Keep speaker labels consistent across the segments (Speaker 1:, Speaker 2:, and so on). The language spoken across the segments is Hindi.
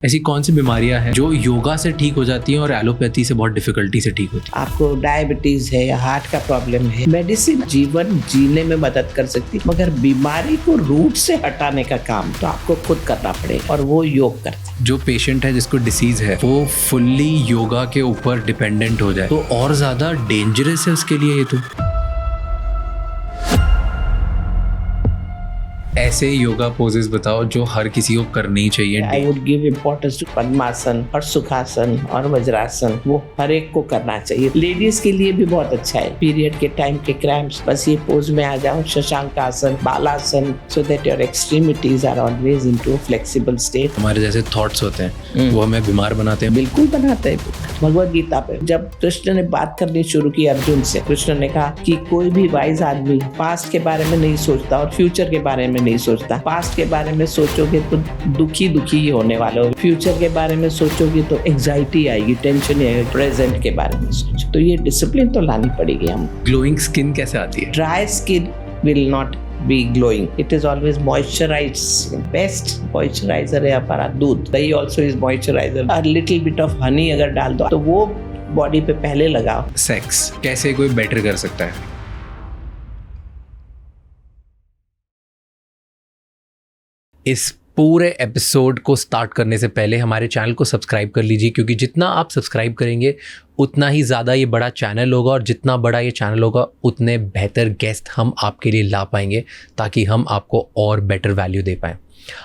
Speaker 1: ऐसी कौन सी बीमारियां हैं जो योगा से ठीक हो जाती हैं और एलोपैथी से बहुत डिफिकल्टी से ठीक होती है?
Speaker 2: आपको डायबिटीज है या हार्ट का प्रॉब्लम है, मेडिसिन जीवन जीने में मदद कर सकती है, मगर बीमारी को रूट से हटाने का काम तो आपको खुद करना पड़ेगा और वो योग करते हैं।
Speaker 1: जो पेशेंट है जिसको डिसीज है वो फुल्ली योगा के ऊपर डिपेंडेंट हो जाए तो और ज्यादा डेंजरस है उसके लिए ये तो। ऐसे योगा पोजेस बताओ जो हर किसी को करनी चाहिए।
Speaker 2: I would give importance to Padmasana और सुखासन और वज्रासन, वो हर एक को करना चाहिए। लेडीज के लिए भी बहुत अच्छा है, पीरियड के टाइम के क्रैम्प्स, बस ये पोज में आ जाओ, Shashank asana, Balasana, so that your extremities are always into flexible state.
Speaker 1: हमारे जैसे थॉट्स होते हैं वो हमें बीमार बनाते हैं।
Speaker 2: बिल्कुल बनाते हैं। भगवत गीता पे जब कृष्ण ने बात करनी शुरू की अर्जुन से, कृष्ण ने कहा कि कोई भी वाइज आदमी पास्ट के बारे में नहीं सोचता और फ्यूचर के बारे में नहीं सोचता। पास्ट के बारे में सोचोगे तो दुखी ही होने वाले हो, फ्यूचर के बारे में सोचोगे तो एंजाइटी आएगी, टेंशन आएगी। प्रेजेंट के बारे में सोचो, तो ये डिसिप्लिन तो लानी पड़ेगी हम।
Speaker 1: ग्लोइंग स्किन कैसे आती है?
Speaker 2: Dry skin will not be glowing. It is always moisturized. Best moisturizer है हमारा दूध। दही also is moisturizer. A little bit of honey अगर डाल दो तो वो बॉडी पे पहले लगाओ।
Speaker 1: सेक्स कैसे कोई बेटर कर सकता है? इस पूरे एपिसोड को स्टार्ट करने से पहले हमारे चैनल को सब्सक्राइब कर लीजिए, क्योंकि जितना आप सब्सक्राइब करेंगे उतना ही ज़्यादा ये बड़ा चैनल होगा और जितना बड़ा ये चैनल होगा उतने बेहतर गेस्ट हम आपके लिए ला पाएंगे ताकि हम आपको और बेटर वैल्यू दे पाएँ।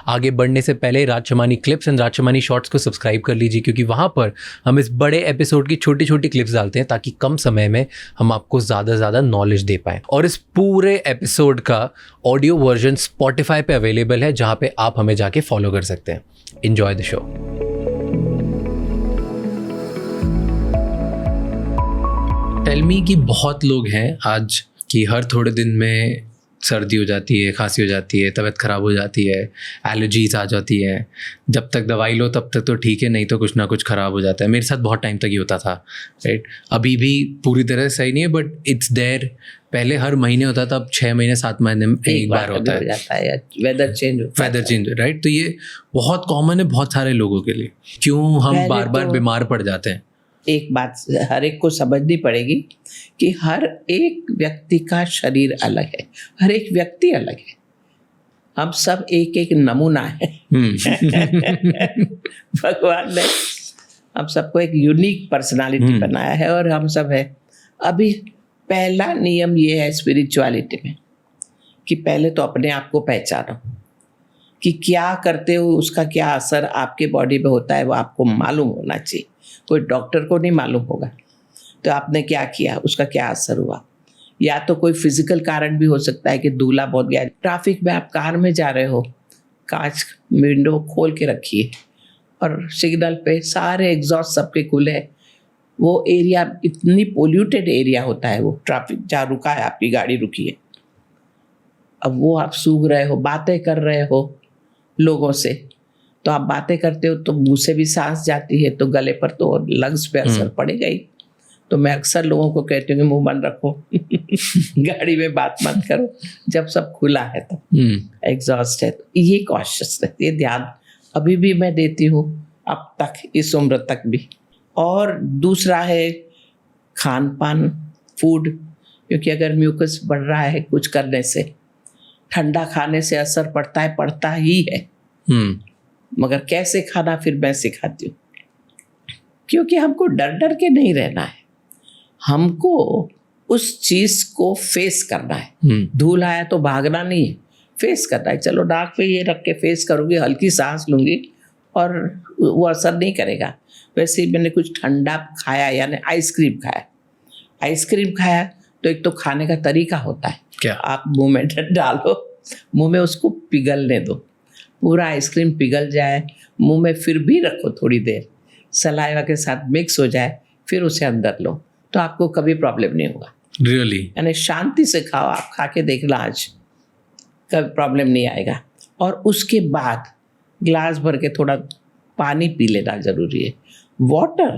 Speaker 1: आगे बढ़ने से पहले राजशमानी क्लिप्स एंड राजशमानी शॉर्ट्स को सब्सक्राइब कर लीजिए, क्योंकि वहाँ पर हम इस बड़े एपिसोड की छोटी छोटी क्लिप्स डालते हैं ताकि कम समय में हम आपको ज़्यादा से ज़्यादा नॉलेज दे पाएँ। और इस पूरे एपिसोड का ऑडियो वर्जन स्पॉटिफाई पे अवेलेबल है, जहाँ पे आप हमें जाके फॉलो कर सकते हैं। Enjoy the show. Tell me कि बहुत लोग हैं आज कि हर थोड़े दिन में सर्दी हो जाती है, खांसी हो जाती है, तबीयत ख़राब हो जाती है, एलर्जीज आ जाती है। जब तक दवाई लो तब तक तो ठीक है, नहीं तो कुछ ना कुछ ख़राब हो जाता है। मेरे साथ बहुत टाइम तक ही होता था, राइट। अभी भी पूरी तरह सही नहीं है, बट इट्स देयर। पहले हर महीने होता था, अब 6 महीने 7 महीने में एक बार होता है।
Speaker 2: Weather change,
Speaker 1: right. तो ये बहुत कॉमन है बहुत सारे लोगों के लिए। क्यों हम बार बार बीमार पड़ जाते हैं?
Speaker 2: एक बात हर एक को समझनी पड़ेगी कि हर एक व्यक्ति का शरीर अलग है, हर एक व्यक्ति अलग है। हम सब एक एक नमूना है। भगवान ने हम सबको एक यूनिक पर्सनालिटी बनाया है और हम सब है। अभी पहला नियम ये है स्पिरिचुअलिटी में कि पहले तो अपने आप को पहचानो कि क्या करते हो, उसका क्या असर आपके बॉडी पे होता है, वो आपको मालूम होना चाहिए। कोई डॉक्टर को नहीं मालूम होगा तो आपने क्या किया, उसका क्या असर हुआ। या तो कोई फिजिकल कारण भी हो सकता है कि दूल्हा बहुत गया। ट्रैफिक में आप कार में जा रहे हो, कांच विंडो खोल के रखिए और सिग्नल पे सारे एग्जॉस्ट सबके खुले हैं। वो एरिया इतनी पोल्यूटेड एरिया होता है, वो ट्रैफिक जहाँ रुका है, आपकी गाड़ी रुकी है, अब वो आप सूंघ रहे हो, बातें कर रहे हो लोगों से, तो आप बातें करते हो तो मुंह से भी सांस जाती है, तो गले पर तो लंग्स पे असर पड़ेगा ही। तो मैं अक्सर लोगों को कहती हूँ कि मुंह बंद रखो, गाड़ी में बात मत करो जब सब खुला है, तो एग्जॉस्ट है। तो ये कॉशियसनेस, ये ध्यान अभी भी मैं देती हूँ, अब तक, इस उम्र तक भी। और दूसरा है खान पान, फूड, क्योंकि अगर म्यूकस बढ़ रहा है कुछ करने से, ठंडा खाने से असर पड़ता ही है। मगर कैसे खाना फिर मैं सिखाती हूँ, क्योंकि हमको डर डर के नहीं रहना है, हमको उस चीज को फेस करना है। धूल आया तो भागना नहीं है, फेस करना है। चलो नाक पे ये रख के फेस करूँगी, हल्की सांस लूँगी और वो असर नहीं करेगा। वैसे ही मैंने कुछ ठंडा खाया, यानी आइसक्रीम खाया तो एक तो खाने का तरीका होता है,
Speaker 1: क्या
Speaker 2: आप मुंह में डालो, मुंह में उसको पिघलने दो, पूरा आइसक्रीम पिघल जाए, मुंह में फिर भी रखो थोड़ी देर, सलाइवा के साथ मिक्स हो जाए, फिर उसे अंदर लो, तो आपको कभी प्रॉब्लम नहीं होगा।
Speaker 1: रियली?
Speaker 2: यानी शांति से खाओ, आप खा के देखना, आज कभी प्रॉब्लम नहीं आएगा। और उसके बाद ग्लास भर के थोड़ा पानी पी लेना जरूरी है। वाटर,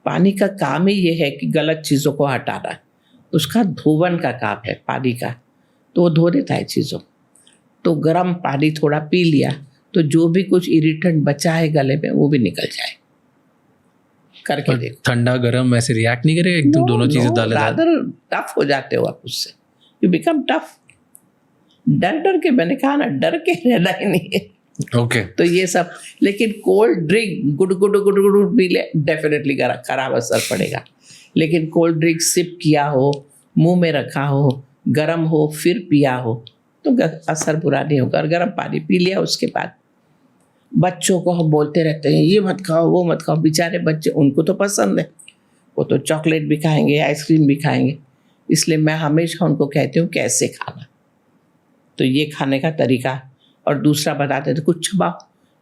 Speaker 2: पानी का काम ही ये है कि गलत चीज़ों को हटाना, उसका धोवन का काम है पानी का, तो वो धो देता है चीज़ों। तो गर्म पानी थोड़ा पी लिया तो जो भी कुछ इरिटेंट बचा है गले में वो भी निकल जाए। करके
Speaker 1: और
Speaker 2: देखो।
Speaker 1: ठंडा गर्म ऐसे रिएक्ट नहीं करेगा एकदम? दोनों चीजें डाले
Speaker 2: रादर टफ हो जाते हो आप उससे, यू बिकम टफ। डर डर के, मैंने कहा ना, डर के रहना ही नहीं है।
Speaker 1: ओके।
Speaker 2: तो ये सब, लेकिन cold drink good good good good P ले, डेफिनेटली खराब असर पड़ेगा। लेकिन कोल्ड ड्रिंक सिप किया हो, मुंह में रखा हो, गर्म हो, फिर पिया हो, तो असर बुरा नहीं होगा। और गर्म पानी पी लिया उसके बाद। बच्चों को हम बोलते रहते हैं ये मत खाओ वो मत खाओ, बेचारे बच्चे, उनको तो पसंद है, वो तो चॉकलेट भी खाएंगे, आइसक्रीम भी खाएंगे। इसलिए मैं हमेशा उनको कहती हूँ कैसे खाना, तो ये खाने का तरीका। और दूसरा बताते थे कुछ चबाओ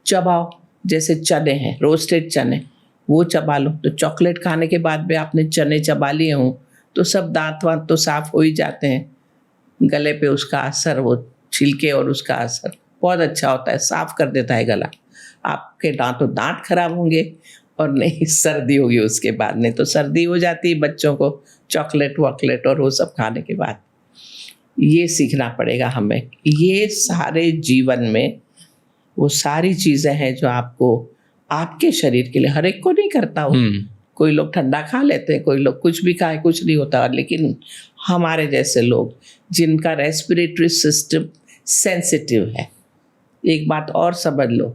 Speaker 2: चबाओ, जैसे चने हैं, रोस्टेड चने, वो चबा लो। तो चॉकलेट खाने के बाद भी आपने चने चबा लिए हों तो सब दांत वांत तो साफ हो ही जाते हैं। गले पे उसका असर, वो छिलके और उसका असर बहुत अच्छा होता है, साफ कर देता है गला। आपके दांत खराब होंगे और नहीं सर्दी होगी उसके बाद, नहीं तो सर्दी हो जाती है बच्चों को चॉकलेट वॉकलेट और वो सब खाने के बाद। ये सीखना पड़ेगा हमें। ये सारे जीवन में वो सारी चीज़ें हैं जो आपको आपके शरीर के लिए, हर एक को नहीं करता हो। कोई लोग ठंडा खा लेते हैं, कोई लोग कुछ भी खाए, कुछ नहीं होता। लेकिन हमारे जैसे लोग जिनका रेस्पिरेटरी सिस्टम सेंसिटिव है, एक बात और समझ लो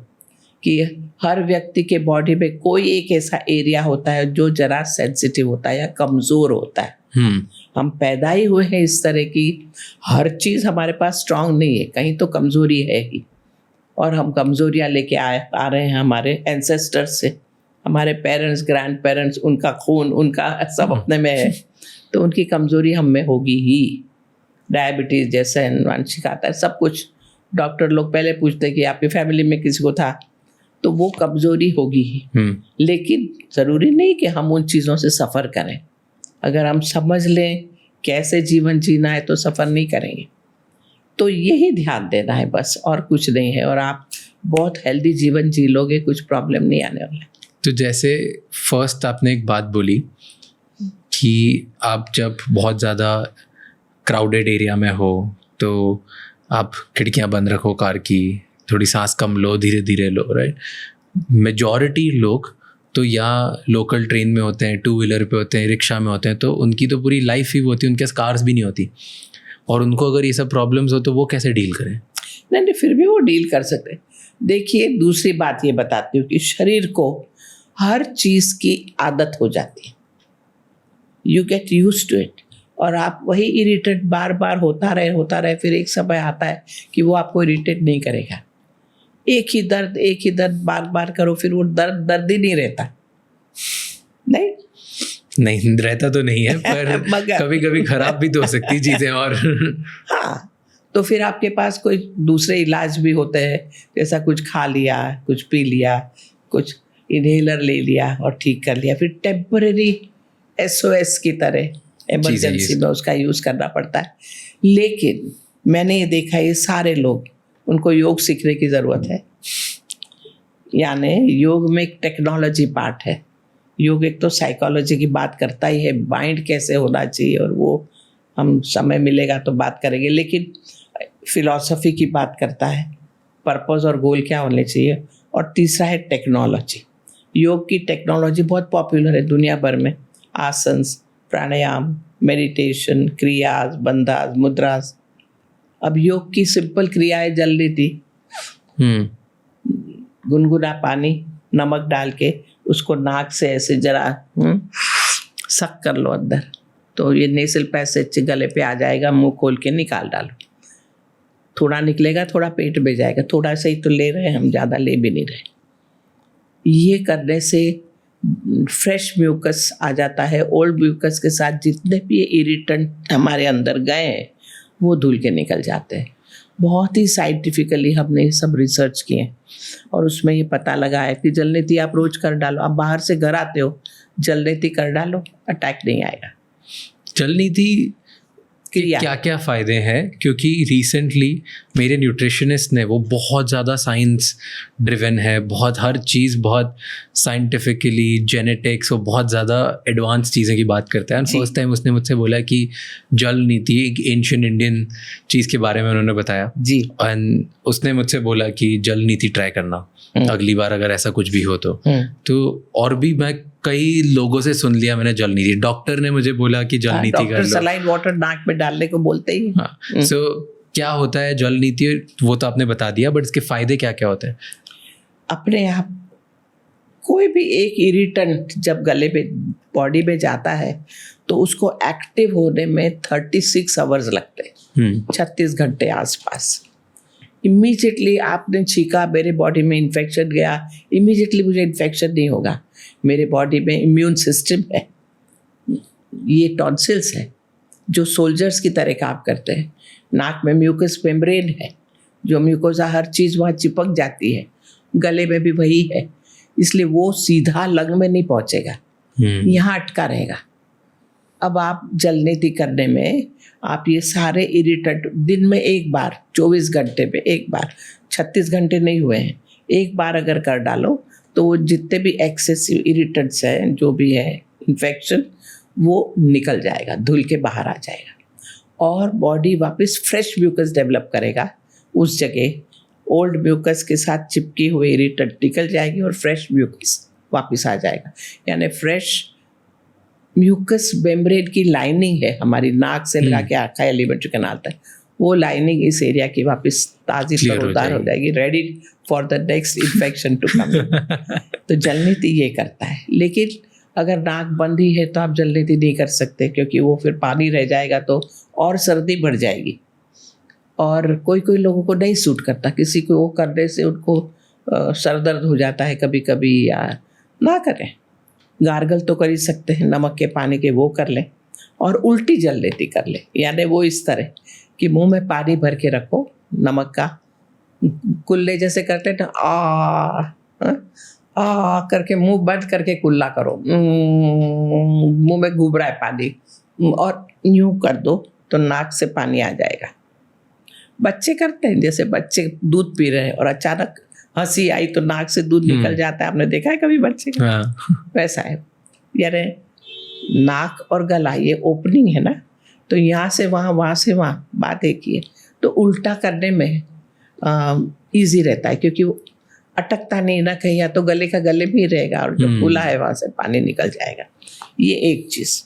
Speaker 2: कि हर व्यक्ति के बॉडी में कोई एक ऐसा एरिया होता है जो जरा सेंसिटिव होता है या कमज़ोर होता है। हम पैदा ही हुए हैं इस तरह की, हर चीज़ हमारे पास स्ट्रांग नहीं है, कहीं तो कमज़ोरी है ही। और हम कमज़ोरियाँ लेके आ रहे हैं हमारे एंसेस्टर्स से, हमारे पेरेंट्स, ग्रैंड पेरेंट्स, उनका खून, उनका सब अपने में है, तो उनकी कमज़ोरी हम में होगी ही। डायबिटीज़ जैसे अनुवांशिक आता है, सब कुछ। डॉक्टर लोग पहले पूछते हैं कि आपकी फैमिली में किसी को था, तो वो कमज़ोरी होगी ही। लेकिन ज़रूरी नहीं कि हम उन चीज़ों से सफ़र करें। अगर हम समझ लें कैसे जीवन जीना है तो सफ़र नहीं करेंगे। तो यही ध्यान देना है बस, और कुछ नहीं है। और आप बहुत हेल्दी जीवन जी लोगे, कुछ प्रॉब्लम नहीं आने वाला।
Speaker 1: तो जैसे फर्स्ट आपने एक बात बोली कि आप जब बहुत ज़्यादा क्राउडेड एरिया में हो तो आप खिड़कियां बंद रखो कार की, थोड़ी सांस कम लो, धीरे धीरे लो, राइट? मेजॉरिटी लोग तो या लोकल ट्रेन में होते हैं, टू व्हीलर पे होते हैं, रिक्शा में होते हैं, तो उनकी तो पूरी लाइफ ही वो होती है, उनके पास कार्स भी नहीं होती। और उनको अगर ये सब प्रॉब्लम्स हो तो वो कैसे डील करें?
Speaker 2: नहीं, फिर भी वो डील कर सकते हैं। देखिए, दूसरी बात ये बताती हूँ कि शरीर को हर चीज़ की आदत हो जाती है, you get used to it. और आप वही इरिटेट बार बार होता रहे, फिर एक समय आता है कि वो आपको इरिटेट नहीं करेगा। एक ही दर्द बार बार करो, फिर वो दर्द ही नहीं रहता।
Speaker 1: नहीं रहता तो नहीं है, पर कभी कभी खराब भी तो हो सकती है चीज़ें। और
Speaker 2: हाँ, तो फिर आपके पास कोई दूसरे इलाज भी होते हैं, जैसा कुछ खा लिया, कुछ पी लिया, कुछ इनहेलर ले लिया और ठीक कर लिया। फिर टेम्परेरी SOS की तरह इमरजेंसी में उसका यूज़ करना पड़ता है। लेकिन मैंने ये देखा, ये सारे लोग, उनको योग सीखने की ज़रूरत है। यानी योग में एक टेक्नोलॉजी पार्ट है। योग एक तो साइकोलॉजी की बात करता ही है, माइंड कैसे होना चाहिए, और वो हम समय मिलेगा तो बात करेंगे। लेकिन फिलॉसफी की बात करता है, पर्पस और गोल क्या होने चाहिए। और तीसरा है टेक्नोलॉजी। योग की टेक्नोलॉजी बहुत पॉपुलर है दुनिया भर में। आसन्स, प्राणायाम, मेडिटेशन, क्रियाज, बंधाज, मुद्राज। अब योग की सिंपल क्रियाएं जल रही थी, गुनगुना पानी नमक डाल के उसको नाक से ऐसे जरा सक कर लो अंदर, तो ये नेसल पैसेज गले पे आ जाएगा। मुंह खोल के निकाल डालो, थोड़ा निकलेगा, थोड़ा पेट में जाएगा। थोड़ा सा ही तो ले रहे हैं हम, ज़्यादा ले भी नहीं रहे। ये करने से फ्रेश म्यूकस आ जाता है। ओल्ड म्यूकस के साथ जितने भी इरिटेंट हमारे अंदर गए हैं वो धुल के निकल जाते हैं। बहुत ही साइंटिफिकली हमने ये सब रिसर्च किए और उसमें ये पता लगा है कि जलनेती आप रोज कर डालो। आप बाहर से घर आते हो, जलनेती कर डालो, अटैक नहीं आएगा।
Speaker 1: जलनीति
Speaker 2: क्रिया।
Speaker 1: क्या क्या फ़ायदे हैं, क्योंकि रिसेंटली मेरे न्यूट्रिशनिस्ट ने, वो बहुत ज़्यादा साइंस ड्रिवन है, बहुत हर चीज़ बहुत साइंटिफिकली, जेनेटिक्स, वो बहुत ज़्यादा एडवांस चीज़ें की बात करता है। एंड फर्स्ट टाइम उसने मुझसे बोला कि जल नीति, एक एंशियंट इंडियन चीज़ के बारे में उन्होंने बताया
Speaker 2: जी।
Speaker 1: एंड उसने मुझसे बोला कि जल नीति ट्राई करना अगली बार अगर ऐसा कुछ भी हो तो और भी मैं कई लोगों से सुन लिया मैंने जल नीति। डॉक्टर ने मुझे बोला कि जल नीति कर लो।
Speaker 2: डॉक्टर सलाइन वाटर नाक में डालने को बोलते ही।
Speaker 1: हाँ, सो क्या होता है जल नीति, वो तो आपने बता दिया, बट इसके फायदे क्या क्या होते हैं?
Speaker 2: अपने आप कोई भी एक इरिटेंट जब गले में, बॉडी में जाता है तो उसको एक्टिव होने में 36 आवर्स लगते हैं, 36 घंटे आसपास। इमीडिएटली आपने छींका, मेरे बॉडी में इन्फेक्शन गया, इमीडिएटली मुझे इन्फेक्शन नहीं होगा। मेरे बॉडी में इम्यून सिस्टम है, ये टॉन्सिल्स है जो सोल्जर्स की तरह काम करते हैं। नाक में म्यूकस मेम्ब्रेन है, जो म्यूकोसा हर चीज़ वहाँ चिपक जाती है, गले में भी वही है, इसलिए वो सीधा लंग में नहीं पहुँचेगा, यहाँ अटका रहेगा। अब आप जल नीति करने में आप ये सारे इरिटेंट दिन में एक बार, 24 घंटे में एक बार, 36 घंटे नहीं हुए हैं, एक बार अगर कर डालो तो वो जितने भी एक्सेसिव इरिटेंट्स हैं, जो भी है इन्फेक्शन, वो निकल जाएगा, धुल के बाहर आ जाएगा और बॉडी वापस फ्रेश म्यूकस डेवलप करेगा उस जगह। ओल्ड म्यूकस के साथ चिपकी हुई इरिटेंट निकल जाएगी और फ्रेश म्यूकस वापस आ जाएगा। यानी फ्रेश म्यूकस मेम्ब्रेन की लाइनिंग है हमारी, नाक से लगा के आँखा एलिमेंट्री कैनाल तक, वो लाइनिंग इस एरिया की वापस ताज़ी तरोताज़ा हो जाएगी, ready for the next infection to come. तो जल नीति ये करता है। लेकिन अगर नाक बंद ही है तो आप जल नीति नहीं कर सकते, क्योंकि वो फिर पानी रह जाएगा तो और सर्दी बढ़ जाएगी। और कोई कोई लोगों को नहीं सूट करता, किसी को वो करने से उनको सर दर्द हो जाता है कभी कभी, या ना करें। गार्गल तो कर ही सकते हैं, नमक के पानी के वो कर लें, और उल्टी जल नीति कर लें। यानी वो इस तरह कि मुंह में पानी भर के रखो नमक का, कुल्ले जैसे करते हैं ना, आ करके मुंह बंद करके कुल्ला करो, मुंह में घूम रहा है पानी, और यूं कर दो तो नाक से पानी आ जाएगा। बच्चे करते हैं, जैसे बच्चे दूध पी रहे हैं और अचानक हंसी आई तो नाक से दूध निकल जाता है, आपने देखा है कभी बच्चे का? वैसा है। यानी नाक और गला ये ओपनिंग है ना, तो यहाँ से वहाँ, वहाँ से वहाँ, बात एक ही है। तो उल्टा करने में इजी रहता है, क्योंकि वो अटकता नहीं ना कहीं, या तो गले का गले में ही रहेगा और जो खुला है वहाँ से पानी निकल जाएगा। ये एक चीज़।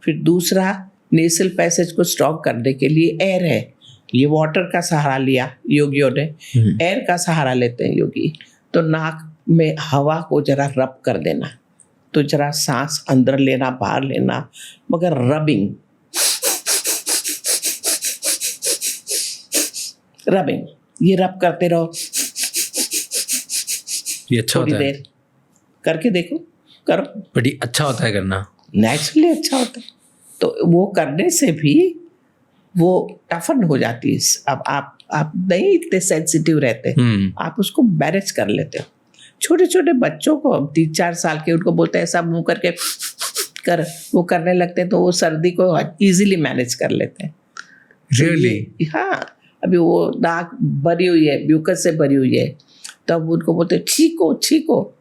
Speaker 2: फिर दूसरा, नेसल पैसेज को स्ट्रॉन्ग करने के लिए एयर है। ये वाटर का सहारा लिया योगियों ने, एयर का सहारा लेते हैं योगी। तो नाक में हवा को जरा रब कर देना, तो जरा सांस अंदर लेना बाहर लेना, मगर रबिंग ये रब करते रहो,
Speaker 1: ये अच्छा
Speaker 2: थोड़ी
Speaker 1: होता है।
Speaker 2: देर करके देखो, करो,
Speaker 1: बड़ी अच्छा होता है करना,
Speaker 2: नेचुरली अच्छा होता है। तो वो करने से भी वो टफन हो जाती है। अब आप नहीं इतने सेंसिटिव रहते, आप उसको मैनेज कर लेते हो। छोटे छोटे बच्चों को 3-4 साल के, उनको बोलते हैं ऐसा मुंह करके कर, वो करने लगते हैं तो वो सर्दी को इजीली मैनेज कर लेते हैं।
Speaker 1: Really?
Speaker 2: हाँ, अभी वो नाक भरी हुई है, म्यूकस से भरी हुई है, तब उनको बोलते हैं छीको,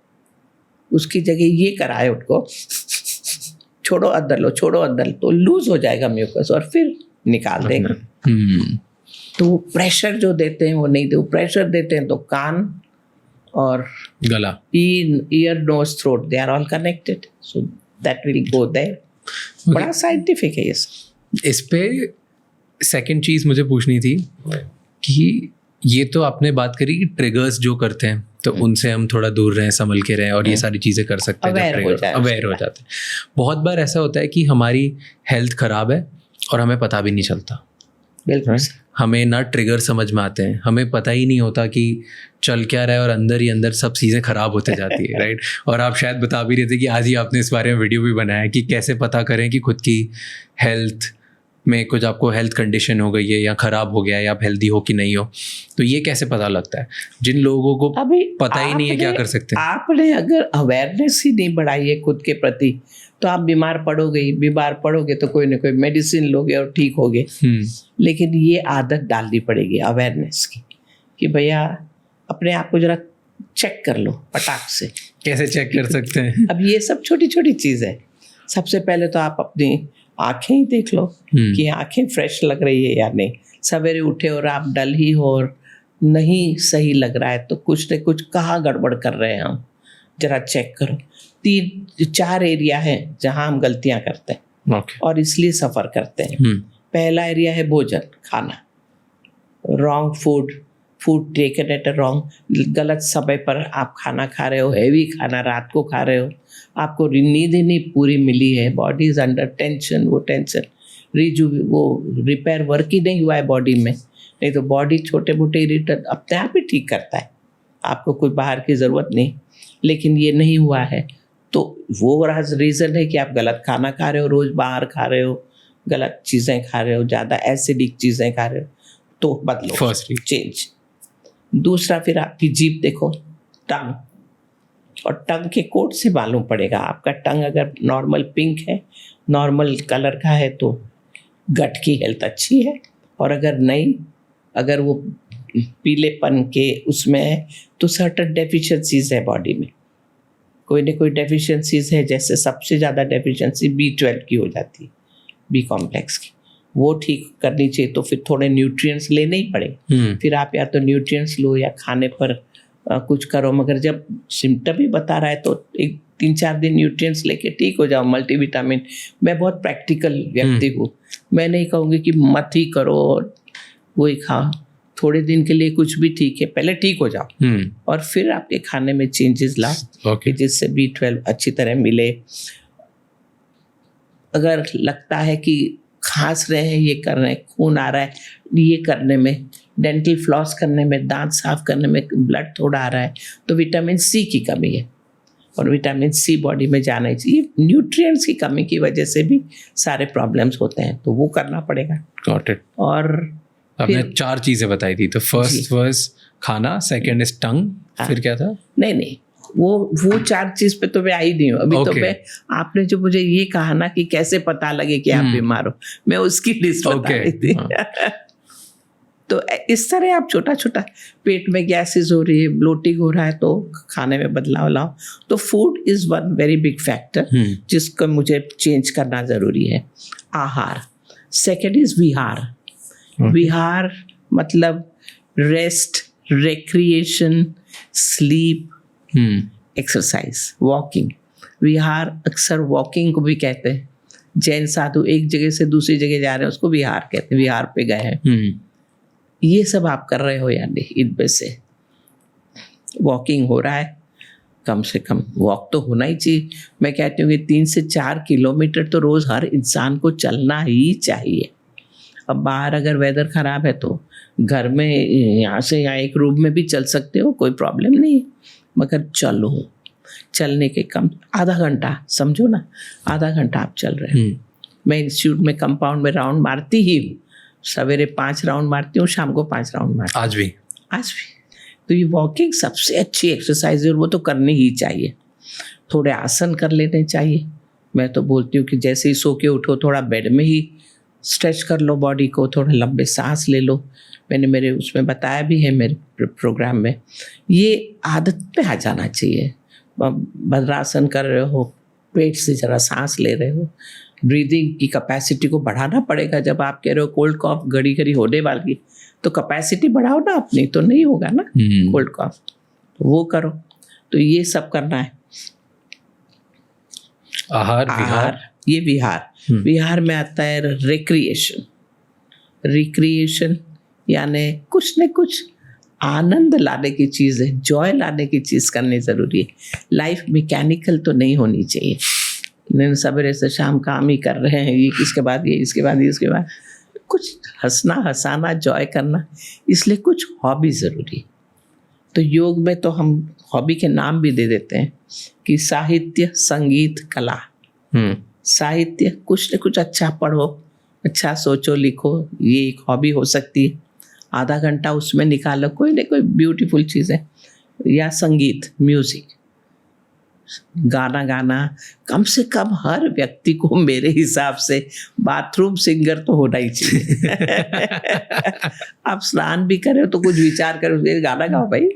Speaker 2: उसकी जगह ये कराए उनको, छोड़ो अंदर लो, छोड़ो अंदर, तो लूज हो जाएगा म्यूकस और फिर निकाल देंगे। तो प्रेशर जो देते हैं वो नहीं दे, प्रेशर देते हैं तो कान और
Speaker 1: गला,
Speaker 2: ear, nose, throat, they are all connected, so that will go there. बड़ा साइंटिफिक है ये।
Speaker 1: इस पे सेकंड चीज़ मुझे पूछनी थी कि ये तो आपने बात करी कि ट्रिगर्स जो करते हैं तो उनसे हम थोड़ा दूर रहें, संभल के रहें और ये सारी चीज़ें कर सकते हैं, अवेयर हो जाते हैं। बहुत बार ऐसा होता है कि हमारी हेल्थ ख़राब है और हमें पता भी नहीं चलता।
Speaker 2: बिल्कुल,
Speaker 1: हमें ना ट्रिगर समझ में आते हैं, हमें पता ही नहीं होता कि चल क्या रहा है और अंदर ही अंदर सब चीज़ें ख़राब होते जाती है, राइट। और आप शायद बता भी रहे थे कि आज ही आपने इस बारे में वीडियो भी बनाया है कि कैसे पता करें कि खुद की हेल्थ में कुछ आपको हेल्थ कंडीशन हो गई है या ख़राब हो गया है या आप हेल्दी हो कि नहीं हो, तो ये कैसे पता लगता है जिन लोगों को
Speaker 2: अभी
Speaker 1: पता ही नहीं है क्या कर सकते हैं?
Speaker 2: आपने अगर अवेयरनेस ही नहीं बढ़ाई है खुद के प्रति, तो आप बीमार पड़ोगे तो कोई ना कोई मेडिसिन लोगे और ठीक होगे। लेकिन ये आदत डालनी पड़ेगी अवेयरनेस की, कि भैया अपने आप को जरा चेक कर लो पटाख से।
Speaker 1: कैसे चेक कर सकते हैं?
Speaker 2: अब ये सब छोटी छोटी चीज़ है। सबसे पहले तो आप अपनी आंखें ही देख लो कि आंखें फ्रेश लग रही है या नहीं। सवेरे उठे और आप डल ही हो और नहीं सही लग रहा है, तो कुछ न कुछ कहाँ गड़बड़ कर रहे हैं हम, जरा चेक करो। 3-4 एरिया है जहाँ हम गलतियाँ करते हैं और इसलिए सफ़र करते हैं। पहला एरिया है भोजन, खाना, wrong food taken at a wrong, गलत समय पर आप खाना खा रहे हो, हैवी खाना रात को खा रहे हो, आपको नींद ही नहीं पूरी मिली है, बॉडी इज अंडर टेंशन, वो टेंशन वो रिपेयर वर्क ही नहीं हुआ है बॉडी में। नहीं तो बॉडी छोटे मोटे इरिटेट अपने आप ही ठीक करता है, आपको कोई बाहर की ज़रूरत नहीं। लेकिन ये नहीं हुआ है तो वो रीज़न है कि आप गलत खाना खा रहे हो, रोज़ बाहर खा रहे हो, गलत चीज़ें खा रहे हो, ज़्यादा एसिडिक चीज़ें खा रहे हो, तो बदलो, फर्स्ट चेंज। दूसरा, फिर आपकी जीभ देखो, टंग, और टंग के कोड से मालूम पड़ेगा। आपका टंग अगर नॉर्मल पिंक है, नॉर्मल कलर का है, तो गट की हेल्थ अच्छी है, और अगर नहीं, अगर वो पीलेपन के उसमें है, तो सर्टेन डेफिशिएंसीज है बॉडी में, कोई ना कोई डेफिशिएंसीज है। जैसे सबसे ज़्यादा डेफिशिएंसी B12 की हो जाती है, B कॉम्प्लेक्स की, वो ठीक करनी चाहिए। तो फिर थोड़े न्यूट्रिएंट्स लेने ही पड़े। फिर आप या तो न्यूट्रिएंट्स लो या खाने पर कुछ करो, मगर जब सिम्टम ही बता रहा है तो 3-4 दिन न्यूट्रिएंट्स लेके ठीक हो जाओ, मल्टीविटामिन। मैं बहुत प्रैक्टिकल व्यक्ति हूँ, मैं नहीं कहूँगी कि मत ही करो और वही खाओ। थोड़े दिन के लिए कुछ भी ठीक है, पहले ठीक हो जाओ और फिर आपके खाने में चेंजेस लाओ, कि जिससे B12 अच्छी तरह मिले। अगर लगता है कि खांस रहे हैं, ये कर रहे हैं, खून आ रहा है, ये करने में, डेंटल फ्लॉस करने में, दांत साफ करने में ब्लड थोड़ा आ रहा है, तो विटामिन C की कमी है, और विटामिन C बॉडी में जाना ही चाहिए। न्यूट्रिएंट्स की कमी की वजह से भी सारे प्रॉब्लम्स होते हैं, तो वो करना पड़ेगा।
Speaker 1: Got it.
Speaker 2: और
Speaker 1: आपने 4 चीज़ें बताई थी, तो फर्स्ट वाज खाना, सेकंड इज टंग, फिर क्या था?
Speaker 2: नहीं, वो 4 चीज पे तो मैं आई नहीं हूँ अभी। तो मैं, आपने जो मुझे ये कहा ना कि कैसे पता लगे कि आप बीमार हो, मैं उसकी लिस्ट बता रही थी। तो इस तरह आप छोटा छोटा, पेट में गैसेस हो रही है, ब्लोटिंग हो रहा है, तो खाने में बदलाव लाओ। तो food is one very big factor जिसको मुझे चेंज करना ज़रूरी है। आहार। सेकेंड इज विहार। विहार मतलब rest, recreation, sleep, exercise, walking. विहार अक्सर वॉकिंग को भी कहते हैं। जैन साधु एक जगह से दूसरी जगह जा रहे हैं, उसको विहार कहते हैं, विहार पे गए हैं। ये सब आप कर रहे हो या नहीं? इनमें से वॉकिंग हो रहा है, कम से कम वॉक तो होना ही चाहिए। मैं कहती हूँ कि 3 से 4 किलोमीटर तो रोज़ हर इंसान को चलना ही चाहिए। अब बाहर अगर वेदर ख़राब है तो घर में यहाँ से यहाँ एक रूम में भी चल सकते हो, कोई प्रॉब्लम नहीं है, मगर चलो, चलने के कम आधा घंटा समझो ना, आधा घंटा आप चल रहे हो। मैं इंस्टीट्यूट में कंपाउंड में राउंड मारती ही हूँ, सवेरे 5 राउंड मारती हूँ, शाम को 5 राउंड मारती हूँ। आज भी। तो ये वॉकिंग सबसे अच्छी एक्सरसाइज है और वो तो करनी ही चाहिए। थोड़े आसन कर लेने चाहिए। मैं तो बोलती हूँ कि जैसे ही सो के उठो, थोड़ा बेड में ही स्ट्रेच कर लो बॉडी को, थोड़ा लंबे सांस ले लो। मैंने मेरे उसमें बताया भी है, मेरे प्रोग्राम में। ये आदत पे आ जाना चाहिए। भद्रासन कर रहे हो, पेट से ज़रा सांस ले रहे हो, ब्रीदिंग की कैपेसिटी को बढ़ाना पड़ेगा। जब आप कह रहे हो कोल्ड कॉफ घड़ी घड़ी होने वाली, तो कैपेसिटी बढ़ाओ ना अपनी, तो नहीं होगा ना कोल्ड कॉफ, तो वो करो। तो ये सब करना है। आहार, ये विहार। विहार में आता है रिक्रिएशन। रिक्रिएशन यानी कुछ न कुछ आनंद लाने की चीज़ है, जॉय लाने की चीज़ करनी ज़रूरी है। लाइफ मैकेनिकल तो नहीं होनी चाहिए। नहीं, सवेरे से शाम काम ही कर रहे हैं, ये इसके बाद ये, इसके बाद ये, इसके बाद कुछ हंसना, हंसाना, जॉय करना, इसलिए कुछ हॉबी ज़रूरी। तो योग में तो हम हॉबी के नाम भी दे देते हैं कि साहित्य, संगीत, कला। साहित्य, कुछ न कुछ अच्छा पढ़ो, अच्छा सोचो, लिखो, ये एक हॉबी हो सकती है। आधा घंटा उसमें निकालो, कोई ना कोई ब्यूटीफुल चीज़ है। या संगीत, म्यूजिक, गाना गाना, कम से कम हर व्यक्ति को मेरे हिसाब से बाथरूम सिंगर तो होना ही चाहिए। आप स्नान भी कर रहे हो तो कुछ विचार करो, ये गाना गाओ भाई,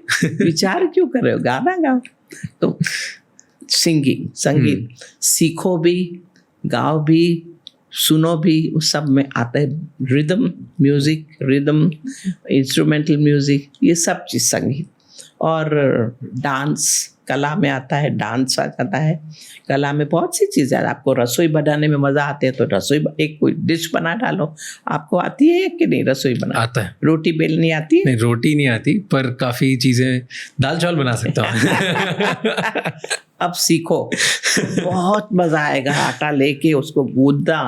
Speaker 2: विचार क्यों कर रहे हो, गाना गाओ। तो सिंगिंग, संगीत सीखो भी, गाओ भी, सुनो भी, उस सब में आता है rhythm music, rhythm, instrumental music, ये सब चीज़ संगीत। और डांस कला में आता है, डांस आ जाता है। कला में बहुत सी चीज़ें, आपको रसोई बनाने में मज़ा आते है तो रसोई, एक कोई डिश बना डालो। आपको आती है कि नहीं रसोई बना?
Speaker 1: आता है।
Speaker 2: रोटी बेलनी आती है?
Speaker 1: नहीं, रोटी नहीं आती, पर काफ़ी चीज़ें, दाल चावल बना सकता हूँ।
Speaker 2: अब सीखो, बहुत मज़ा आएगा। आटा लेके उसको गूंदना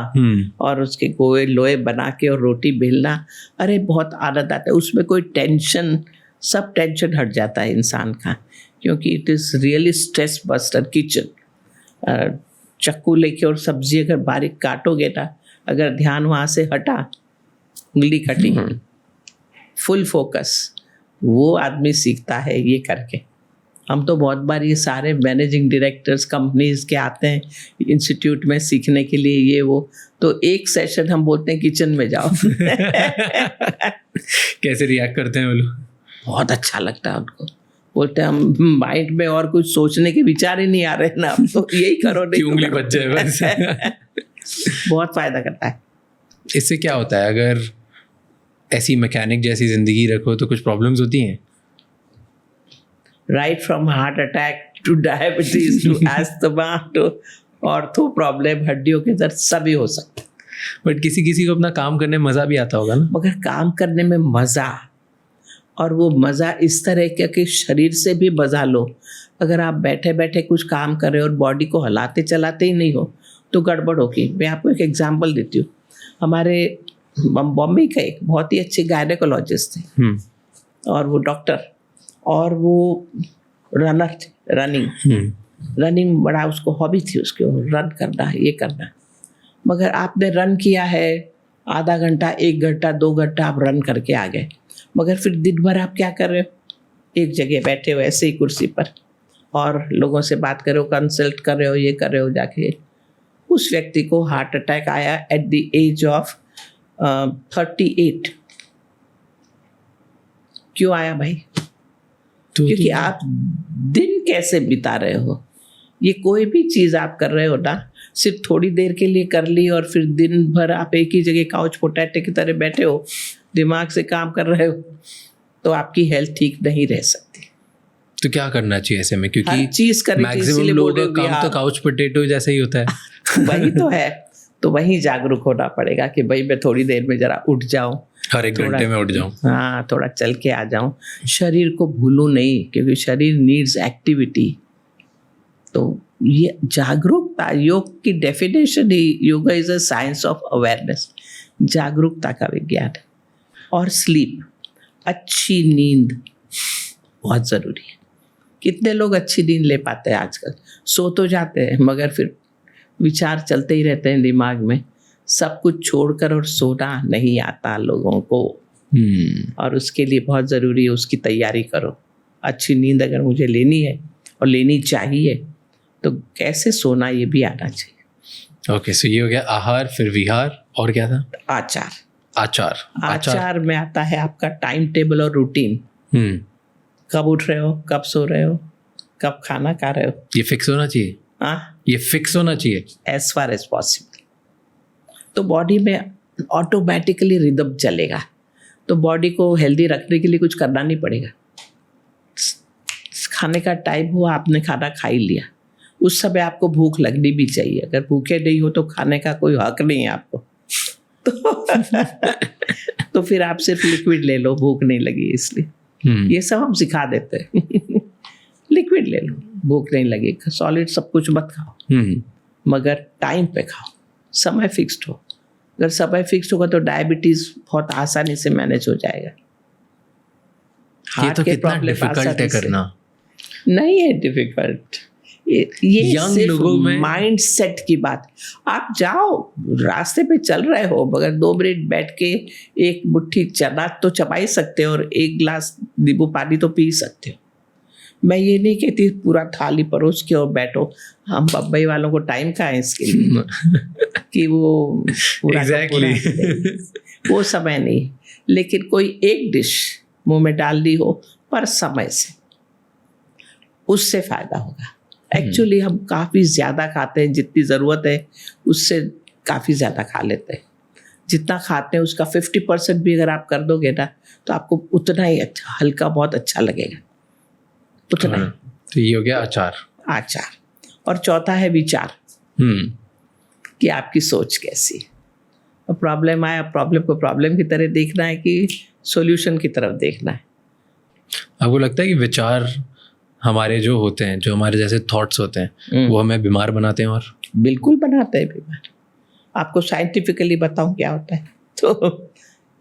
Speaker 2: और उसके गोए लोए बना के और रोटी बेलना, अरे बहुत आनंद आता है उसमें। कोई टेंशन, सब टेंशन हट जाता है इंसान का, क्योंकि it is really stress buster. Kitchen, चाकू लेके और सब्जी अगर बारीक काटोगे ना, अगर ध्यान वहाँ से हटा, उंगली कटी, फुल फोकस, वो आदमी सीखता है ये करके। हम तो बहुत बार ये सारे मैनेजिंग डायरेक्टर्स कंपनीज के आते हैं इंस्टीट्यूट में सीखने के लिए, ये वो, तो एक सेशन हम बोलते हैं किचन में जाओ।
Speaker 1: कैसे रिएक्ट करते हैं वो लोग?
Speaker 2: बहुत अच्छा लगता है उनको, बोलते हैं हम माइंड में और कुछ सोचने के विचार ही नहीं आ रहे ना, तो यही करो, नहीं
Speaker 1: उंगली बच जाए बस।
Speaker 2: बहुत फायदा करता है।
Speaker 1: इससे क्या होता है, अगर ऐसी मैकेनिक जैसी जिंदगी रखो तो कुछ प्रॉब्लम्स होती हैं?
Speaker 2: Right from heart attack to diabetes to asthma to ortho problem, हड्डियों के दर्द, सभी हो सकते हैं।
Speaker 1: बट किसी किसी को अपना काम करने में मज़ा भी आता होगा ना?
Speaker 2: मगर काम करने में मज़ा, और वो मज़ा इस तरह का कि शरीर से भी मज़ा लो। अगर आप बैठे बैठे कुछ काम कर रहे हो और बॉडी को हलाते चलाते ही नहीं हो तो गड़बड़ होगी। मैं आपको एक एग्जांपल देती हूँ। हमारे बॉम्बे के एक बहुत ही अच्छे गायनेकोलॉजिस्ट थे, और वो डॉक्टर, और वो रनर थे, रनिंग बड़ा उसको हॉबी थी, उसके रन करना, ये करना। मगर आपने रन किया है आधा घंटा, 1 घंटा, 2 घंटा आप रन करके आ गए, मगर फिर दिन भर आप क्या कर रहे हो? एक जगह बैठे हो ऐसे ही कुर्सी पर, और लोगों से बात कर रहे हो, कंसल्ट कर रहे हो, ये कर रहे हो। जाके उस व्यक्ति को हार्ट अटैक आया एट द एज ऑफ 38। क्यों आया भाई? क्योंकि आप दिन कैसे बिता रहे हो। ये कोई भी चीज़ आप कर रहे हो ना, सिर्फ थोड़ी देर के लिए कर ली और फिर दिन भर आप एक ही जगह काउच पोटैटो की तरह बैठे हो, दिमाग से काम कर रहे हो, तो आपकी हेल्थ ठीक नहीं रह सकती।
Speaker 1: तो क्या करना चाहिए ऐसे में? क्योंकि
Speaker 2: हर चीज करनी चाहिए,
Speaker 1: मैक्सिमम
Speaker 2: इसीलिए
Speaker 1: लोगों
Speaker 2: बोल
Speaker 1: का
Speaker 2: रही हूँ
Speaker 1: काम तो काउच पोटैटो जैसा ही होता है।
Speaker 2: वही तो है, तो वही जागरूक होना पड़ेगा कि भाई मैं थोड़ी देर में जरा उठ जाऊं,
Speaker 1: हर एक घंटे में उठ जाऊं,
Speaker 2: हाँ थोड़ा चल के आ जाऊं, शरीर को भूलूं नहीं, क्योंकि शरीर नीड्स एक्टिविटी। तो ये जागरूकता, योग की definition he, yoga is a science of awareness, जागरूकता का विज्ञान है। और स्लीप, अच्छी नींद बहुत ज़रूरी है। कितने लोग अच्छी नींद ले पाते हैं आजकल? सो तो जाते हैं मगर फिर विचार चलते ही रहते हैं दिमाग में। सब कुछ छोड़कर और सोना नहीं आता लोगों को, और उसके लिए बहुत ज़रूरी है, उसकी तैयारी करो। अच्छी नींद अगर मुझे लेनी है और लेनी चाहिए तो कैसे सोना ये भी आना चाहिए।
Speaker 1: ओके, सो ये हो गया आहार, फिर विहार, और क्या था?
Speaker 2: आचार।
Speaker 1: आचार
Speaker 2: में आता है आपका टाइम टेबल और रूटीन। कब उठ रहे हो, कब सो रहे हो, कब खाना खा रहे हो,
Speaker 1: ये फिक्स होना चाहिए। ये फिक्स होना चाहिए
Speaker 2: एज फार एज पॉसिबल। तो बॉडी में ऑटोमेटिकली रिदम चलेगा। तो बॉडी को हेल्दी रखने के लिए कुछ करना नहीं पड़ेगा। खाने का टाइम हुआ, आपने खाना खा ही लिया, उस समय आपको भूख लगनी भी चाहिए। अगर भूखे नहीं हो तो खाने का कोई हक नहीं है आपको। तो फिर आप सिर्फ लिक्विड ले लो, भूख नहीं लगी इसलिए। ये सब हम सिखा देते हैं। लिक्विड ले लो, भूख नहीं लगी, सॉलिड सब कुछ मत खाओ, मगर टाइम पे खाओ, समय फिक्स्ड हो। अगर समय फिक्स्ड होगा तो डायबिटीज बहुत आसानी से मैनेज हो जाएगा।
Speaker 1: ये तो कितना डिफिकल्ट है करना।
Speaker 2: नहीं है डिफिकल्ट, ये
Speaker 1: Young
Speaker 2: सिर्फ
Speaker 1: लोगों में-
Speaker 2: माइंड सेट की बात। आप जाओ, रास्ते पे चल रहे हो, मगर 2 मिनट बैठ के एक मुट्ठी चना तो चबा ही सकते हो और 1 गिलास नींबू पानी तो पी सकते हो। मैं ये नहीं कहती पूरा थाली परोस के और बैठो, हम बम्बई वालों को टाइम कहाँ है इसके लिए कि वो पूरा का पूरा
Speaker 1: Exactly.
Speaker 2: वो समय नहीं, लेकिन कोई एक डिश मुंह में डालनी हो पर समय से, उससे फायदा होगा। एक्चुअली हम काफ़ी ज़्यादा खाते हैं, जितनी ज़रूरत है उससे काफ़ी ज़्यादा खा लेते हैं। जितना खाते हैं उसका 50% भी अगर आप कर दोगे ना, तो आपको उतना ही अच्छा, हल्का बहुत अच्छा लगेगा, उतना ही।
Speaker 1: तो ये हो गया अचार।
Speaker 2: आचार। और चौथा है विचार, कि आपकी सोच कैसी है। और प्रॉब्लम आया, प्रॉब्लम को प्रॉब्लम की तरह देखना है कि सॉल्यूशन की तरफ देखना है।
Speaker 1: आपको लगता है कि विचार हमारे जो होते हैं, जो हमारे जैसे थॉट्स होते हैं, वो हमें बीमार बनाते हैं? और
Speaker 2: बिल्कुल बनाते हैं बीमार। आपको साइंटिफिकली बताऊं क्या होता है? तो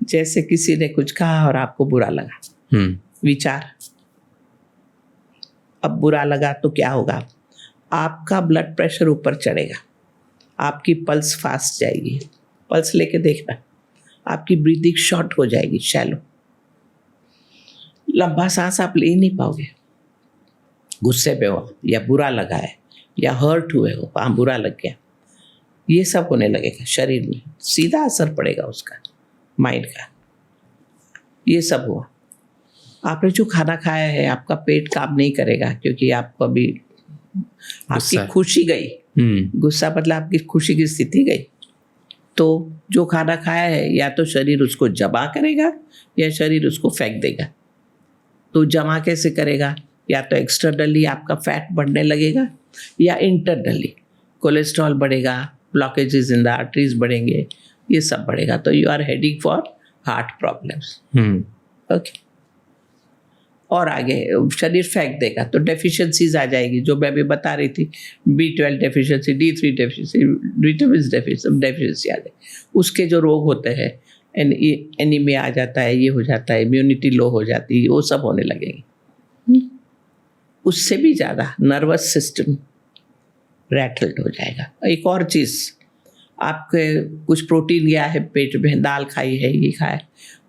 Speaker 2: जैसे किसी ने कुछ कहा और आपको बुरा लगा, विचार। अब बुरा लगा तो क्या होगा? आपका ब्लड प्रेशर ऊपर चढ़ेगा, आपकी पल्स फास्ट जाएगी, पल्स लेके देखना, आपकी ब्रीदिंग शॉर्ट हो जाएगी, शैलो, लंबा सांस आप ले ही नहीं पाओगे। गुस्से पे हो या बुरा लगा है या हर्ट हुए हो, वहाँ बुरा लग गया, ये सब होने लगेगा शरीर में, सीधा असर पड़ेगा उसका, माइंड का। ये सब हुआ। आपने जो खाना खाया है, आपका पेट काम नहीं करेगा, क्योंकि आपको अभी आपकी खुशी गई, गुस्सा मतलब आपकी खुशी की स्थिति गई। तो जो खाना खाया है, या तो शरीर उसको जमा करेगा या शरीर उसको फेंक देगा। तो जमा कैसे करेगा? या तो एक्सटर्नली आपका फैट बढ़ने लगेगा, या इंटरनली कोलेस्ट्रॉल बढ़ेगा, ब्लॉकेजेस इन द आर्टरीज बढ़ेंगे, ये सब बढ़ेगा। तो you are heading for heart problems. Okay. और आगे शरीर फेंक देगा तो डेफिशिएंसीज आ जाएगी, जो मैं अभी बता रही थी, B12 deficiency, D3 deficiency, vitamin deficiency आ जाए। उसके जो रोग होते हैं, एनीमिया आ जाता है, ये हो जाता है, इम्यूनिटी लो हो जाती है, वो सब होने लगेंगे। उससे भी ज़्यादा नर्वस सिस्टम रैटल्ड हो जाएगा। एक और चीज़, आपके कुछ प्रोटीन गया है पेट में, दाल खाई है, ये खाया,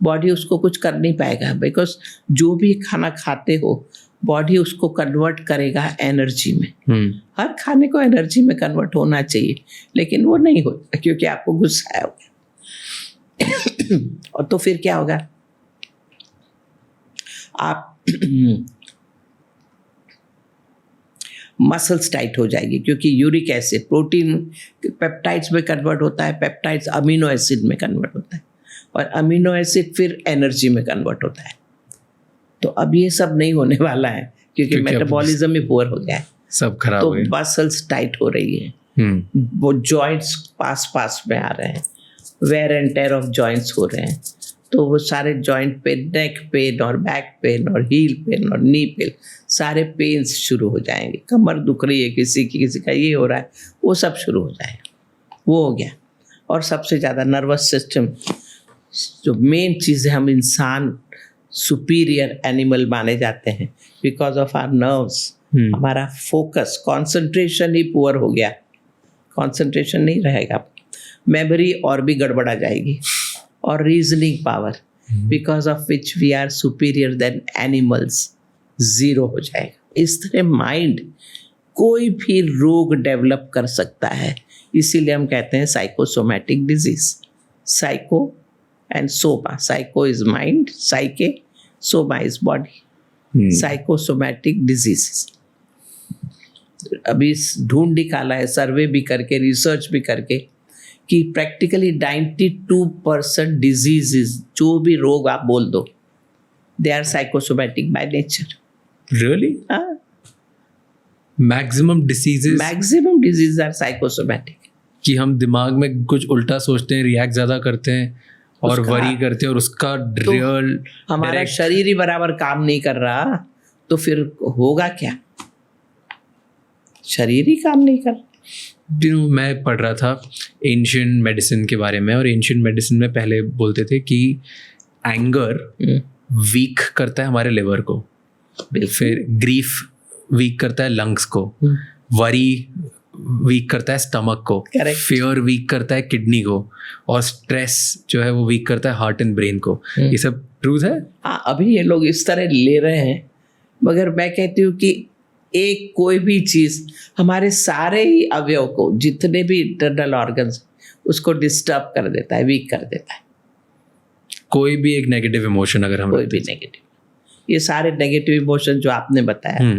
Speaker 2: बॉडी उसको कुछ कर नहीं पाएगा, बिकॉज जो भी खाना खाते हो बॉडी उसको कन्वर्ट करेगा एनर्जी में। हर खाने को एनर्जी में कन्वर्ट होना चाहिए, लेकिन वो नहीं होता क्योंकि आपको गुस्सा आया होगा। और तो फिर क्या होगा? आप मसल्स टाइट हो जाएगी, क्योंकि यूरिक एसिड प्रोटीन पेप्टाइड्स में कन्वर्ट होता है, पेप्टाइड्स अमीनो एसिड में कन्वर्ट होता है, और अमीनो एसिड फिर एनर्जी में कन्वर्ट होता है। तो अब ये सब नहीं होने वाला है, क्योंकि मेटाबॉलिज्म ही पुअर हो गया है,
Speaker 1: सब खराब हो गया।
Speaker 2: तो मसल्स टाइट हो रही है, वो जॉइंट्स पास में आ रहे हैं, wear and tear of joints हो रहे हैं। तो वो सारे जॉइंट पे नेक पेन और बैक पेन और हील पेन और नी पेन, सारे पेन्स शुरू हो जाएंगे। कमर दुख रही है किसी का ये हो रहा है, वो सब शुरू हो जाएगा। वो हो गया। और सबसे ज़्यादा नर्वस सिस्टम, जो मेन चीज़ है, हम इंसान सुपीरियर एनिमल माने जाते हैं बिकॉज ऑफ आवर नर्व्स। हमारा फोकस, कंसंट्रेशन ही पुअर हो गया, कंसंट्रेशन नहीं रहेगा, मेमोरी और भी गड़बड़ा जाएगी, और reasoning power, because of which we are superior than animals, zero हो जाएगा। इस तरह माइंड कोई भी रोग डेवलप कर सकता है। इसीलिए हम कहते हैं psychosomatic disease. Psycho and Soma, psycho is mind, साइके, Soma is body, psychosomatic diseases. अभी ढूंढ निकाला है, सर्वे भी करके, रिसर्च भी करके, कि प्रैक्टिकली 92% डिजीजेस, जो भी रोग आप बोल दो, they are psychosomatic by nature.
Speaker 1: Really?
Speaker 2: हाँ,
Speaker 1: मैक्सिमम
Speaker 2: डिजीज आर साइकोसोमैटिक।
Speaker 1: कि हम दिमाग में कुछ उल्टा सोचते हैं, रिएक्ट ज़्यादा करते हैं और वरी करते हैं, और उसका रियल
Speaker 2: हमारा शरीर ही बराबर काम नहीं कर रहा, तो फिर होगा क्या? शरीर ही काम नहीं कर।
Speaker 1: मैं पढ़ रहा था एंशिएंट मेडिसिन के बारे में, और एंशिएंट मेडिसिन में पहले बोलते थे कि एंगर वीक करता है हमारे लिवर को, फिर ग्रीफ वीक करता है लंग्स को, वरी वीक करता है स्टमक को,
Speaker 2: Correct.
Speaker 1: फियर वीक करता है किडनी को, और स्ट्रेस जो है वो वीक करता है हार्ट एंड ब्रेन को। ये सब ट्रूथ है।
Speaker 2: हाँ, अभी ये लोग इस तरह ले रहे हैं, मगर मैं कहती हूँ कि एक कोई भी चीज़ हमारे सारे ही अवयव को, जितने भी इंटरनल ऑर्गन्स, उसको डिस्टर्ब कर देता है, वीक कर देता है।
Speaker 1: कोई भी एक नेगेटिव इमोशन अगर हम
Speaker 2: कोई भी नेगेटिव, ये सारे नेगेटिव इमोशन जो आपने बताया,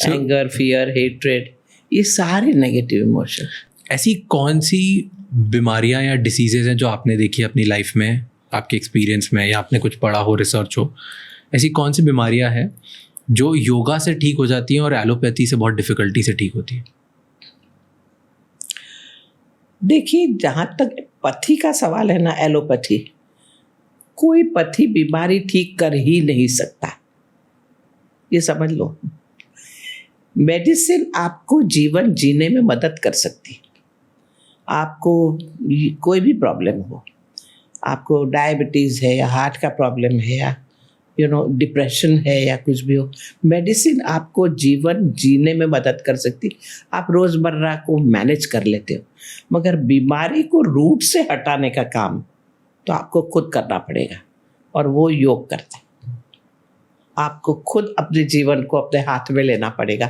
Speaker 2: एंगर, फियर, हेट्रेड, ये सारे नेगेटिव इमोशन।
Speaker 1: ऐसी कौन सी बीमारियां या डिसीजेज हैं जो आपने देखी अपनी लाइफ में, आपके एक्सपीरियंस में, या आपने कुछ पढ़ा हो, रिसर्च हो, ऐसी कौन सी बीमारियां हैं जो योगा से ठीक हो जाती हैं और एलोपैथी से बहुत डिफिकल्टी से ठीक होती है?
Speaker 2: देखिए, जहाँ तक पथी का सवाल है ना, एलोपैथी, कोई पथी बीमारी ठीक कर ही नहीं सकता, ये समझ लो। मेडिसिन आपको जीवन जीने में मदद कर सकती है। आपको कोई भी प्रॉब्लम हो, आपको डायबिटीज़ है या हार्ट का प्रॉब्लम है या डिप्रेशन है या कुछ भी हो, मेडिसिन आपको जीवन जीने में मदद कर सकती है। आप रोज़मर्रा को मैनेज कर लेते हो, मगर बीमारी को रूट से हटाने का काम तो आपको खुद करना पड़ेगा, और वो योग करता है। आपको खुद अपने जीवन को अपने हाथ में लेना पड़ेगा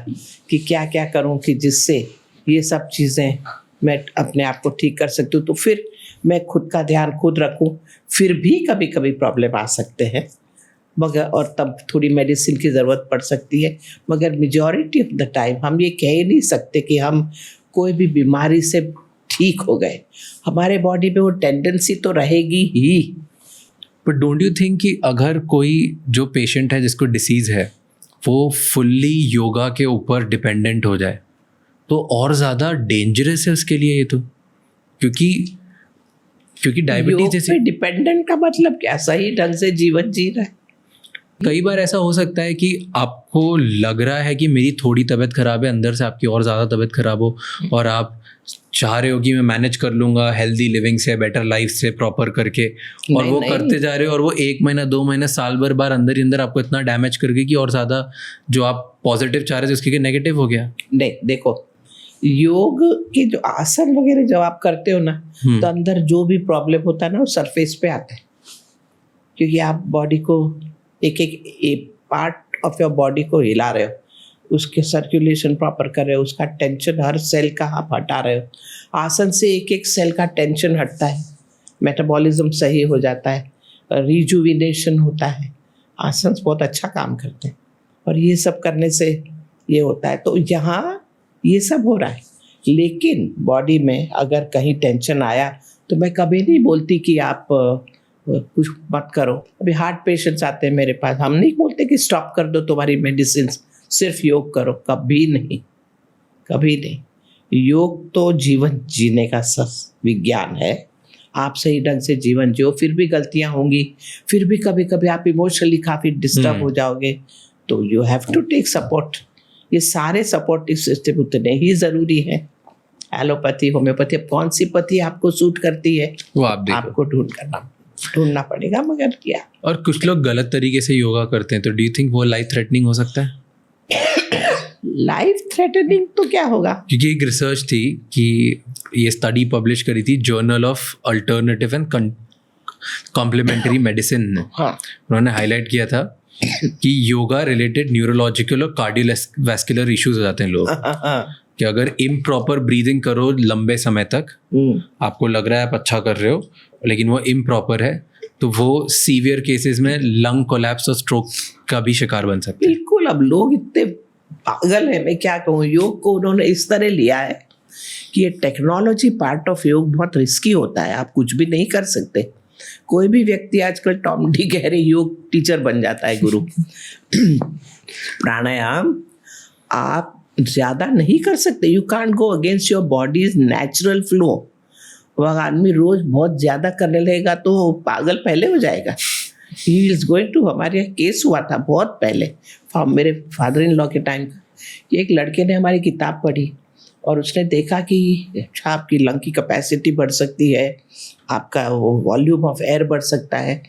Speaker 2: कि क्या क्या करूं कि जिससे ये सब चीज़ें मैं अपने आप को ठीक कर सकती हूँ। तो फिर मैं खुद का ध्यान खुद रखूं, फिर भी कभी कभी प्रॉब्लम आ सकते हैं, मगर और तब थोड़ी मेडिसिन की ज़रूरत पड़ सकती है, मगर मेजॉरिटी ऑफ द टाइम हम ये कह ही नहीं सकते कि हम कोई भी बीमारी से ठीक हो गए। हमारे बॉडी में वो टेंडेंसी तो रहेगी ही।
Speaker 1: बट डोंट यू थिंक कि अगर कोई जो पेशेंट है जिसको डिसीज़ है वो फुल्ली योगा के ऊपर डिपेंडेंट हो जाए तो और ज़्यादा डेंजरस है उसके लिए ये तो, क्योंकि डायबिटीज जैसे
Speaker 2: डिपेंडेंट का मतलब क्या, सही ढंग से जीवन जी रहा है।
Speaker 1: कई बार ऐसा हो सकता है कि आपको लग रहा है कि मेरी थोड़ी तबीयत खराब है, अंदर से आपकी और ज़्यादा तबीयत खराब हो, और आप चाह रहे हो कि मैं मैनेज कर लूँगा हेल्दी लिविंग से, बेटर लाइफ से, प्रॉपर करके, और वो करते जा रहे हो, और वो 1 महीना 2 महीना साल भर बार अंदर ही अंदर आपको इतना डैमेज कर गई कि और ज़्यादा जो आप पॉजिटिव चाह रहे थे उसके नेगेटिव हो गया।
Speaker 2: नहीं, देखो, योग के जो आसन वगैरह जब आप करते हो ना, तो अंदर जो भी प्रॉब्लम होता है ना वो सरफेस पे आता है, क्योंकि आप बॉडी को एक पार्ट ऑफ योर बॉडी को हिला रहे हो, उसके सर्कुलेशन प्रॉपर कर रहे हो, उसका टेंशन हर सेल का आप हटा रहे हो। आसन से एक एक सेल का टेंशन हटता है, मेटाबॉलिज्म सही हो जाता है, रिजुविनेशन होता है। आसन बहुत अच्छा काम करते हैं, और ये सब करने से ये होता है। तो यहाँ ये सब हो रहा है, लेकिन बॉडी में अगर कहीं टेंशन आया तो मैं कभी नहीं बोलती कि आप कुछ मत करो। अभी हार्ट पेशेंट्स आते हैं मेरे पास, हम नहीं बोलते कि स्टॉप कर दो तुम्हारी मेडिसिन, सिर्फ योग करो, कभी नहीं, कभी नहीं। योग तो जीवन जीने का विज्ञान है। आप सही ढंग से जीवन जियो, फिर भी गलतियां होंगी, फिर भी कभी कभी आप इमोशनली काफ़ी डिस्टर्ब हो जाओगे, तो you have to take support. ये सारे सपोर्टिव सिस्टम उतने ही ज़रूरी है। एलोपैथी, होम्योपैथी, अब कौन सी पथी आपको सूट करती है
Speaker 1: वो आपको
Speaker 2: ढूंढना पड़ेगा। मगर क्या, और
Speaker 1: कुछ लोग गलत तरीके से योगा करते हैं, तो डू यू थिंक वो लाइफ थ्रेटनिंग हो सकता है?
Speaker 2: लाइफ थ्रेटनिंग तो क्या होगा,
Speaker 1: क्योंकि एक रिसर्च थी कि ये स्टडी पब्लिश करी थी journal of alternative and complementary medicine ने। उन्होंने हाईलाइट किया था कि योगा रिलेटेड न्यूरोलॉजिकल और कार्डियोवैस्कुलर इश्यूज हो जाते हैं लोग कि अगर इम्प्रॉपर ब्रीदिंग करो लंबे समय तक, आपको लग रहा है आप अच्छा कर रहे हो, लेकिन वो इम्प्रॉपर है, तो वो सीवियर केसेस में लंग कोलैप्स और स्ट्रोक का भी शिकार बन सकते हैं।
Speaker 2: बिल्कुल, अब लोग इतने पागल है, मैं क्या कहूँ। योग को उन्होंने इस तरह लिया है कि ये टेक्नोलॉजी पार्ट ऑफ योग बहुत रिस्की होता है, आप कुछ भी नहीं कर सकते। कोई भी व्यक्ति आजकल टॉम डिक हैरी योग टीचर बन जाता है, गुरु। प्राणायाम आप ज़्यादा नहीं कर सकते, you can't go against your bodies natural flow. वह आदमी रोज बहुत ज़्यादा करने लगेगा तो पागल पहले हो जाएगा। ही इज गोइंग टू, हमारे यहाँ केस हुआ था बहुत पहले, मेरे फादर इन लॉ के टाइम का, कि एक लड़के ने हमारी किताब पढ़ी और उसने देखा कि अच्छा आपकी लंग की कैपेसिटी बढ़ सकती है, आपका वो वॉल्यूम ऑफ एयर बढ़ सकता है,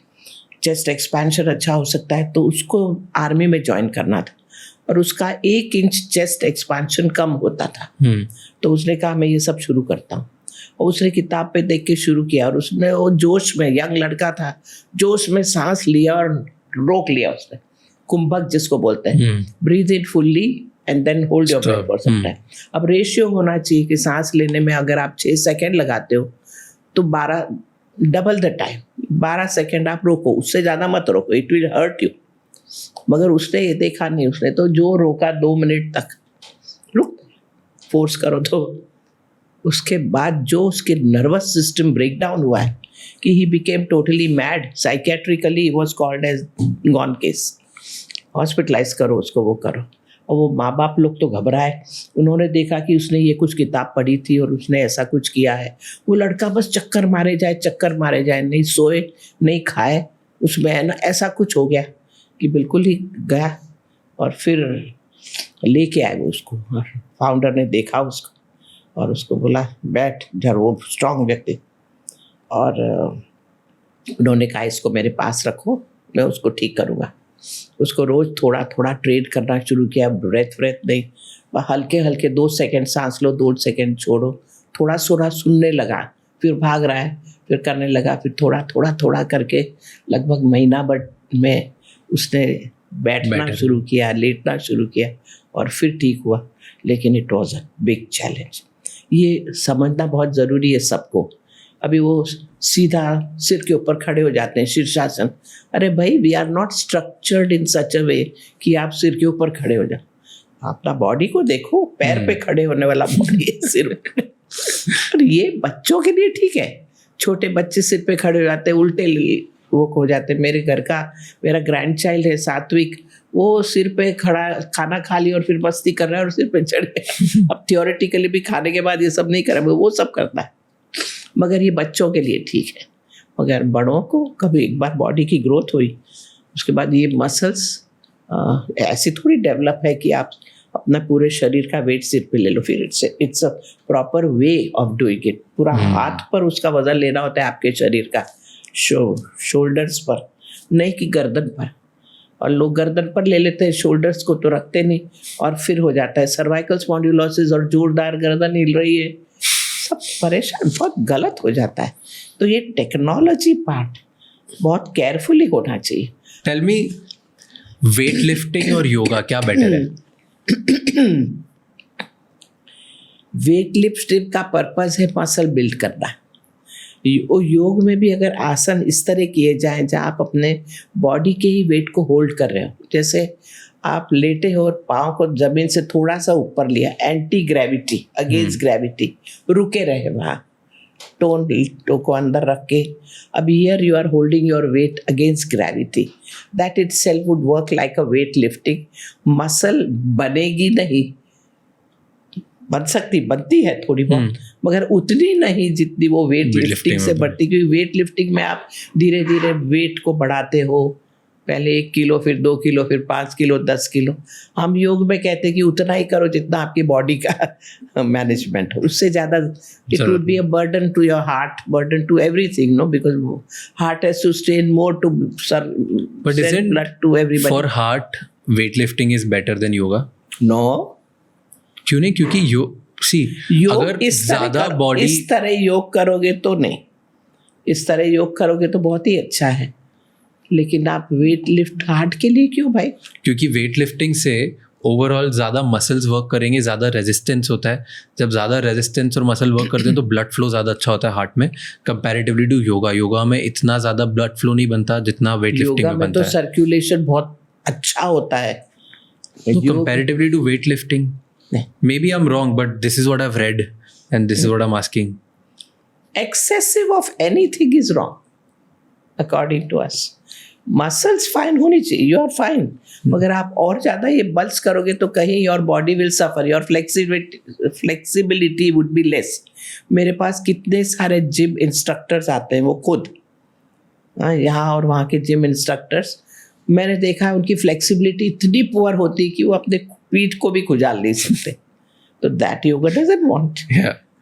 Speaker 2: चेस्ट एक्सपेंशन अच्छा हो सकता है, तो उसको आर्मी में ज्वाइन करना था। और उसका 1 इंच चेस्ट एक्सपांशन कम होता था। तो उसने कहा मैं ये सब शुरू करता हूँ, और उसने किताब पे देख के शुरू किया, और उसने वो जोश में, यंग लड़का था, जोश में सांस लिया और रोक लिया उसने, कुंभक जिसको बोलते हैं, breathe in fully and then hold your breath for some time. अब रेशियो होना चाहिए कि सांस लेने में अगर आप 6 सेकेंड लगाते हो तो 12, डबल द टाइम, 12 सेकेंड आप रोको, उससे ज़्यादा मत रोको, इट विल हर्ट यू। मगर उसने ये देखा नहीं, उसने तो जो रोका 2 मिनट तक, रुक, फोर्स करो तो उसके बाद जो उसके नर्वस सिस्टम ब्रेक डाउन हुआ है कि he became totally mad, psychiatrically was called as gone case, hospitalise करो उसको, वो करो। और वो माँ बाप लोग तो घबराए, उन्होंने देखा कि उसने ये कुछ किताब पढ़ी थी और उसने ऐसा कुछ किया है। वो लड़का बस चक्कर मारे जाए, नहीं सोए नहीं खाए, उसमें है ना ऐसा कुछ हो गया कि बिल्कुल ही गया। और फिर लेके आए वो उसको, और फाउंडर ने देखा उसको और उसको बोला बैठ जर, वो स्ट्रांग व्यक्ति, और उन्होंने कहा इसको मेरे पास रखो, मैं उसको ठीक करूँगा। उसको रोज थोड़ा थोड़ा ट्रेड करना शुरू किया, ब्रेथ नहीं, हल्के हल्के 2 सेकंड सांस लो, 2 सेकंड छोड़ो, थोड़ा थोड़ा सुनने लगा, फिर भाग रहा है, फिर करने लगा, फिर थोड़ा करके लगभग महीना भर में उसने बैठना शुरू किया, लेटना शुरू किया, और फिर ठीक हुआ। लेकिन it was a big challenge. ये समझना बहुत ज़रूरी है सबको। अभी वो सीधा सिर के ऊपर खड़े हो जाते हैं, शीर्षासन। अरे भाई, we are not structured in such a way कि आप सिर के ऊपर खड़े हो जाओ। अपना बॉडी को देखो, पैर पे खड़े होने वाला बॉडी है, सिर पे। और ये बच्चों के लिए ठीक है, छोटे बच्चे सिर पे खड़े हो जाते हैं, उल्टे वो हो जाते हैं। मेरे घर का मेरा ग्रैंड चाइल्ड है सात्विक, वो सिर पे खड़ा खाना खा लिया और फिर मस्ती कर रहा है और सिर पे चढ़ गया। अब थियोरेटिकली भी खाने के बाद ये सब नहीं कर रहा, वो सब करता है, मगर ये बच्चों के लिए ठीक है। मगर बड़ों को कभी एक बार बॉडी की ग्रोथ हुई, उसके बाद ये मसल्स ऐसी थोड़ी डेवलप है कि आप अपना पूरे शरीर का वेट सिर पे ले लो। फिर it's a proper way of doing it. पूरा हाथ पर उसका वजन लेना होता है आपके शरीर का, शोल्डर्स पर नहीं कि गर्दन पर। और लोग गर्दन पर ले लेते हैं, शोल्डर्स को तो रखते नहीं, और फिर हो जाता है सर्वाइकल स्पॉन्डिलोसिस और जोरदार गर्दन हिल रही है, सब परेशान, बहुत गलत हो जाता है। तो ये टेक्नोलॉजी पार्ट बहुत केयरफुली होना चाहिए।
Speaker 1: टेल मी, वेट लिफ्टिंग और योगा क्या बेटर है?
Speaker 2: वेट लिफ्टिंग का पर्पस है मसल बिल्ड करना। योग में भी अगर आसन इस तरह किए जाएं जहाँ आप अपने बॉडी के ही वेट को होल्ड कर रहे हो, जैसे आप लेटे हो और पाँव को जमीन से थोड़ा सा ऊपर लिया, एंटी ग्रेविटी अगेंस्ट ग्रेविटी, रुके रहे वहाँ, टो को अंदर रख के। अब here you are holding your weight against gravity, that itself would work like a weight lifting. Muscle बनेगी नहीं, बनती है थोड़ी बहुत, मगर उतनी नहीं जितनी वो वेट लिफ्टिंग से बढ़ती, क्योंकि वेट लिफ्टिंग में आप धीरे धीरे वेट को बढ़ाते हो, पहले 1 किलो, फिर 2 किलो, फिर 5 किलो, 10 किलो। हम योग में कहते हैं कि उतना ही करो जितना आपकी बॉडी का मैनेजमेंट हो, उससे ज़्यादा it would be a burden to your heart, burden to everything, no, because heart has to strain more to send blood to everybody.
Speaker 1: For heart, weightlifting is better than yoga?
Speaker 2: No.
Speaker 1: क्यों नहीं? क्योंकि अगर ज्यादा बॉडी
Speaker 2: इस तरह योग करोगे तो नहीं, इस तरह योग करोगे तो बहुत ही अच्छा है, लेकिन आप वेट लिफ्ट हार्ट के लिए क्यों भाई?
Speaker 1: क्योंकि वेट लिफ्टिंग से ओवरऑल ज़्यादा मसल्स वर्क करेंगे, ज़्यादा रेजिस्टेंस होता है। जब ज़्यादा रेजिस्टेंस और मसल वर्क करते हैं तो ब्लड फ्लो ज़्यादा अच्छा होता है हार्ट में, कंपैरेटिवली टू योगा। योगा में इतना ज़्यादा ब्लड फ्लो नहीं बनता जितना वेट लिफ्टिंग में बनता है।
Speaker 2: तो सर्कुलेशन बहुत अच्छा होता है
Speaker 1: comparatively to weight lifting. Maybe I'm wrong, but this is what I've read and this is what I'm asking.
Speaker 2: Excessive of anything is wrong according to us. Muscles fine होनी चाहिए, you are fine. मगर आप और ज़्यादा ये बल्स करोगे तो कहीं your body will suffer, your flexibility would be less. मेरे पास कितने सारे जिम इंस्ट्रक्टर्स आते हैं, वो खुद यहाँ और वहाँ के जिम इंस्ट्रक्टर्स, मैंने देखा है उनकी फ्लेक्सिबिलिटी इतनी पुअर होती है कि वो अपने पीठ को भी खुजाल नहीं सकते। तो दैट योगा डजंट वांट।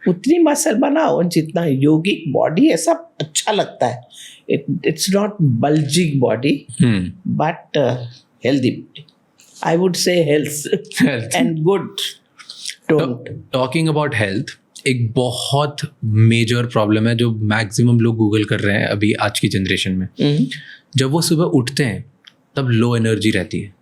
Speaker 2: उतनी मसल बनाओ जितना योगिक बॉडी ऐसा अच्छा लगता है। It's not bulging body but healthy body. I would say health and good tone.
Speaker 1: Talking about health, एक बहुत मेजर प्रॉब्लम है जो मैक्सिमम लोग गूगल कर रहे हैं अभी आज की जनरेशन में. जब वो सुबह उठते हैं तब लो एनर्जी रहती है.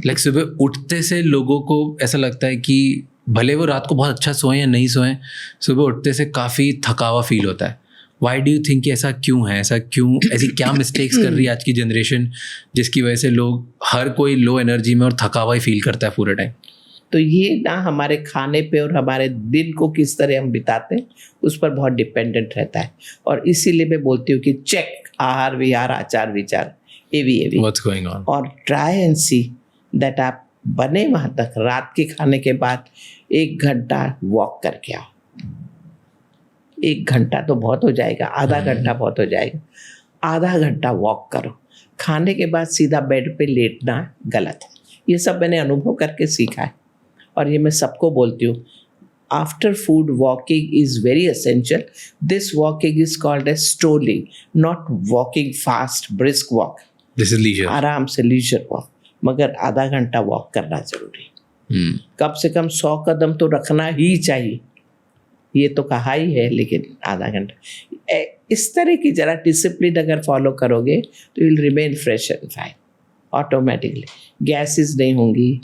Speaker 1: लाइक सुबह उठते से लोगों को ऐसा लगता है कि भले वो रात को बहुत अच्छा सोएं या नहीं सोएं, सुबह उठते से काफ़ी थकावा फील होता है. वाई डू यू थिंक कि ऐसा क्यों है? ऐसी क्या मिस्टेक्स कर रही है आज की जनरेशन जिसकी वजह से लोग हर कोई लो एनर्जी में और थकावा ही फील करता है पूरे टाइम?
Speaker 2: तो ये ना हमारे खाने पे और हमारे दिन को किस तरह हम बिताते हैं उस पर बहुत डिपेंडेंट रहता है. और इसीलिए मैं बोलती हूँ कि चेक आहार विहार आचार विचार एवी
Speaker 1: What's going on?
Speaker 2: और ट्राई एंड सी दैट आप बने वहाँ तक. रात के खाने के बाद 1 घंटा वॉक करके आओ. 1 घंटा तो बहुत हो जाएगा, आधा घंटा बहुत हो जाएगा. आधा घंटा वॉक करो. खाने के बाद सीधा बेड पे लेटना गलत है. ये सब मैंने अनुभव करके सीखा है और ये मैं सबको बोलती हूँ. After food walking is very essential. This walking is called as strolling, not walking fast brisk walk.
Speaker 1: This is leisure.
Speaker 2: आराम से लीजर वॉक, मगर आधा घंटा वॉक करना जरूरी. कम से कम 100 कदम तो रखना ही चाहिए. ये तो कहा ही है, लेकिन आधा घंटा इस तरह की जरा डिसिप्लिन अगर फॉलो करोगे तो will remain fresh and fine. Automatically gases नहीं होंगी,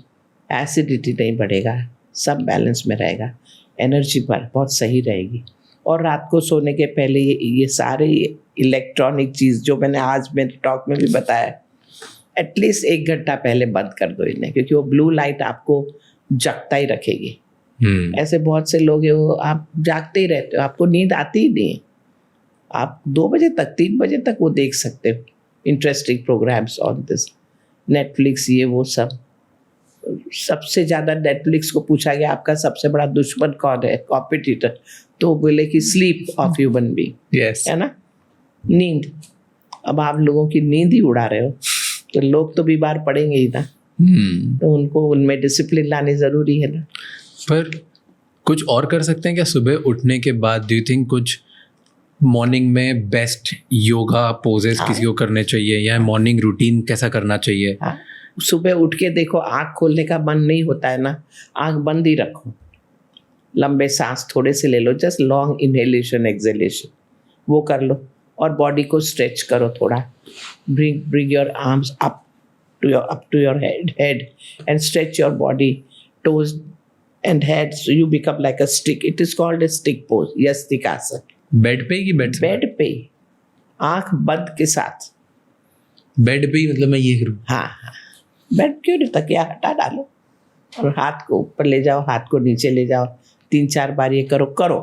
Speaker 2: एसिडिटी नहीं बढ़ेगा, सब बैलेंस में रहेगा, एनर्जी पर बहुत सही रहेगी. और रात को सोने के पहले ये सारे इलेक्ट्रॉनिक चीज़ जो मैंने आज मेरे टॉक में भी बताया, एटलीस्ट 1 घंटा पहले बंद कर दो इन्हें, क्योंकि वो ब्लू लाइट आपको जगता ही रखेगी. ऐसे बहुत से लोग हैं वो आप जागते ही रहते हो, आपको नींद आती ही नहीं है. आप 2 बजे तक 3 बजे तक वो देख सकते हो interesting programmes on this Netflix, ये वो सब. सबसे ज़्यादा नेटफ्लिक्स को पूछा गया आपका सबसे बड़ा दुश्मन कौन है, कॉम्पिटिटर, तो बोले कि sleep of human being.
Speaker 1: Yes.
Speaker 2: है ना, नींद. अब आप लोगों की नींद ही उड़ा रहे हो तो लोग तो बीमार पड़ेंगे ही ना. तो उनको उनमें डिसिप्लिन लानी ज़रूरी है ना.
Speaker 1: पर कुछ और कर सकते हैं क्या सुबह उठने के बाद? डू यू थिंक कुछ मॉर्निंग में बेस्ट योगा पोजेस किसी को करने चाहिए, या मॉर्निंग रूटीन कैसा करना चाहिए?
Speaker 2: सुबह उठ के देखो, आँख खोलने का मन नहीं होता है ना, आँख बंद ही रखो. लंबे सांस थोड़े से ले लो, जस्ट लॉन्ग इनहेलेशन एक्सहेलेशन वो कर लो. और बॉडी को स्ट्रेच करो थोड़ा. Bring your arms up to your head and stretch your body, toes and head, so you become like a stick. It is called a stick pose, Yashtikasana.
Speaker 1: Bed पे कि बेड
Speaker 2: पे, आँख बंद के साथ.
Speaker 1: बेड पे ही मतलब मैं ये करूँ?
Speaker 2: हाँ, बेड क्यों नहीं, तकिया हटा डालो और हाथ को ऊपर ले जाओ, हाथ को नीचे ले जाओ. 3-4 बार ये करो.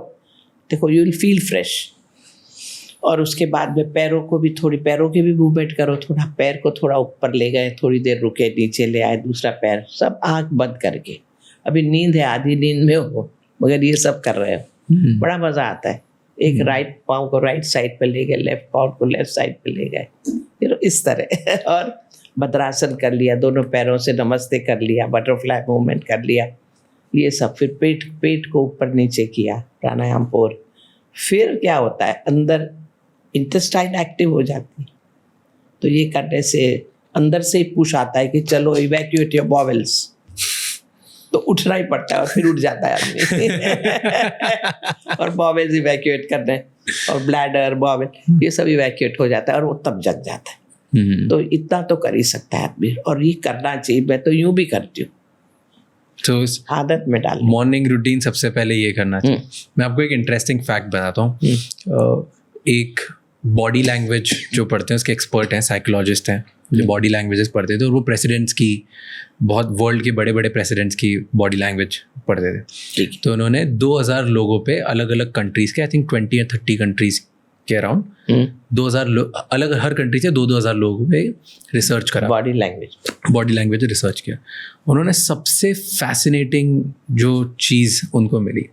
Speaker 2: देखो यू विल फील फ्रेश. और उसके बाद में पैरों की भी मूवमेंट करो. थोड़ा पैर को थोड़ा ऊपर ले गए, थोड़ी देर रुके, नीचे ले आए, दूसरा पैर, सब आँख बंद करके. अभी नींद है, आधी नींद में हो मगर ये सब कर रहे हो, बड़ा मज़ा आता है. एक राइट पाँव को राइट साइड पे ले गए, लेफ्ट पाँव को लेफ्ट साइड पे ले गए, फिर इस तरह. और भद्रासन कर लिया, दोनों पैरों से नमस्ते कर लिया, बटरफ्लाई मूवमेंट कर लिया, ये सब. फिर पेट को ऊपर नीचे किया, प्राणायाम पोर. फिर क्या होता है, अंदर इंटेस्टाइन एक्टिव हो जाती है. तो ये करने से अंदर से ही पुश आता है कि चलो इवैक्यूएट योर बॉवेल्स. तो उठना ही पड़ता है और फिर उठ जाता है आदमी. और बॉवेल्स इवैक्यूएट करने, और ब्लैडर, बॉवेल, ये सब इवैक्यूएट हो जाता है और वो तब जग जाता है. तो इतना तो कर ही सकता है आदमी, और ये करना चाहिए. मैं तो यूं भी करती हूँ,
Speaker 1: तो
Speaker 2: आदत में डाल.
Speaker 1: मॉर्निंग रूटीन सबसे पहले ये करना चाहिए. मैं आपको एक इंटरेस्टिंग फैक्ट बताता हूँ. एक बॉडी लैंग्वेज जो पढ़ते हैं उसके एक्सपर्ट हैं, साइकोलॉजिस्ट हैं, जो बॉडी लैंग्वेजेस पढ़ते थे, और वो प्रेसिडेंट्स की, बहुत वर्ल्ड के बड़े बड़े प्रेसिडेंट्स की बॉडी लैंग्वेज पढ़ते थे. तो उन्होंने 2000 लोगों पे अलग अलग कंट्रीज़ के, आई थिंक 20 या 30 कंट्रीज़ के अराउंड 2000 अलग, हर कंट्री से 2-2000 लोगों पे रिसर्च करा, बॉडी लैंग्वेज रिसर्च किया. उन्होंने सबसे फैसिनेटिंग जो चीज़ उनको मिली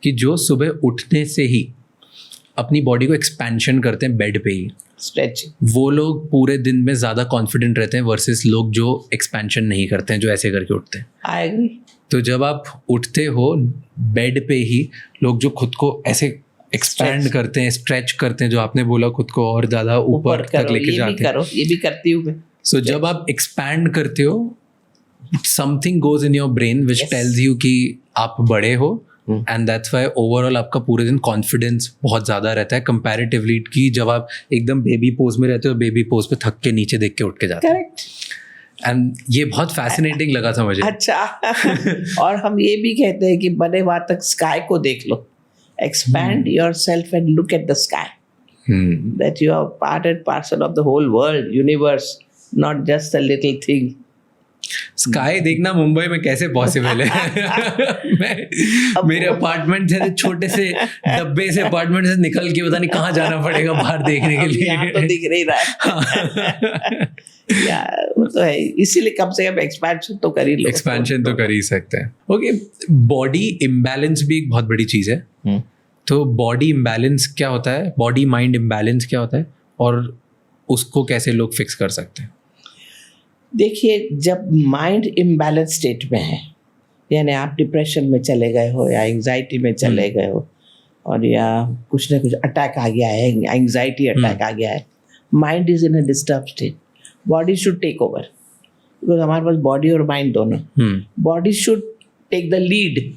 Speaker 1: कि जो सुबह उठने से ही अपनी बॉडी को एक्सपेंशन करते हैं बेड पे ही,
Speaker 2: स्ट्रेचिंग, वो
Speaker 1: लोग पूरे दिन में ज़्यादा कॉन्फिडेंट रहते हैं वर्सेस लोग जो एक्सपेंशन नहीं करते हैं, जो ऐसे करके उठते हैं.
Speaker 2: I agree.
Speaker 1: तो जब आप उठते हो बेड पे ही, लोग जो खुद को ऐसे एक्सपैंड करते हैं, स्ट्रेच करते हैं, जो आपने बोला, खुद को और ज़्यादा ऊपर तक लेके जाते हैं.
Speaker 2: ये भी करती हूँ मैं.
Speaker 1: सो जब आप एक्सपैंड करते हो something goes in your brain which
Speaker 2: Yes.
Speaker 1: Tells you कि आप बड़े हो, एंड दैट्स वाई ओवरऑल आपका पूरे दिन कॉन्फिडेंस बहुत ज़्यादा रहता है कंपैरेटिवली कि जब आप एकदम बेबी पोज में रहते हो, बेबी पोज पे थक के नीचे देख के उठ के जाते हो.
Speaker 2: करेक्ट.
Speaker 1: एंड ये बहुत फैसिनेटिंग लगा था मुझे.
Speaker 2: अच्छा. और हम ये भी कहते हैं कि बड़े वहां तक स्काई को देख लो. Expand yourself and look at the sky. That you are part and parcel of the whole world, universe, not just a little thing.
Speaker 1: Sky देखना मुंबई में कैसे पॉसिबल है? मेरे अपार्टमेंट से छोटे से डब्बे से अपार्टमेंट से निकल के पता नहीं कहाँ जाना पड़ेगा बाहर देखने के लिए.
Speaker 2: यहाँ तो दिख नहीं रहा है. या वो तो है, इसीलिए कम से कम एक्सपेंशन तो कर ही लो.
Speaker 1: एक्सपेंशन तो कर ही सकते हैं. ओके, बॉडी इम्बैलेंस भी एक बहुत बड़ी चीज़ है. तो बॉडी इम्बैलेंस क्या होता है, बॉडी माइंड इम्बैलेंस क्या होता है, और उसको कैसे लोग फिक्स कर सकते हैं?
Speaker 2: देखिए, जब माइंड इम्बैलेंस स्टेट में है, यानी आप डिप्रेशन में चले गए हो या एंजाइटी में चले गए हो, और या कुछ ना कुछ अटैक आ गया है, एंजाइटी अटैक आ गया है, mind is in a disturb state, body should take over. Because हमारे पास बॉडी और माइंड दोनों. Body should take the lead.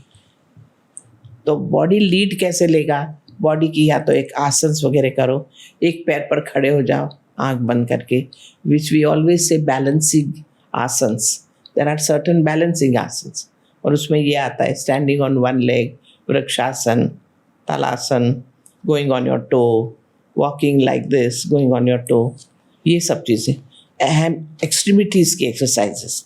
Speaker 2: तो बॉडी लीड कैसे लेगा? बॉडी की या तो एक आसन्स वगैरह करो, एक पैर पर खड़े हो जाओ आंख बंद करके, which we always say balancing asanas. There are certain balancing asanas, और उसमें ये आता है standing on one leg, Vrikshasana, Talasana, going on your toe, walking like this, going on your toe. ये सब चीज़ें अहम एक्सट्रीमिटीज़ की एक्सरसाइजेस,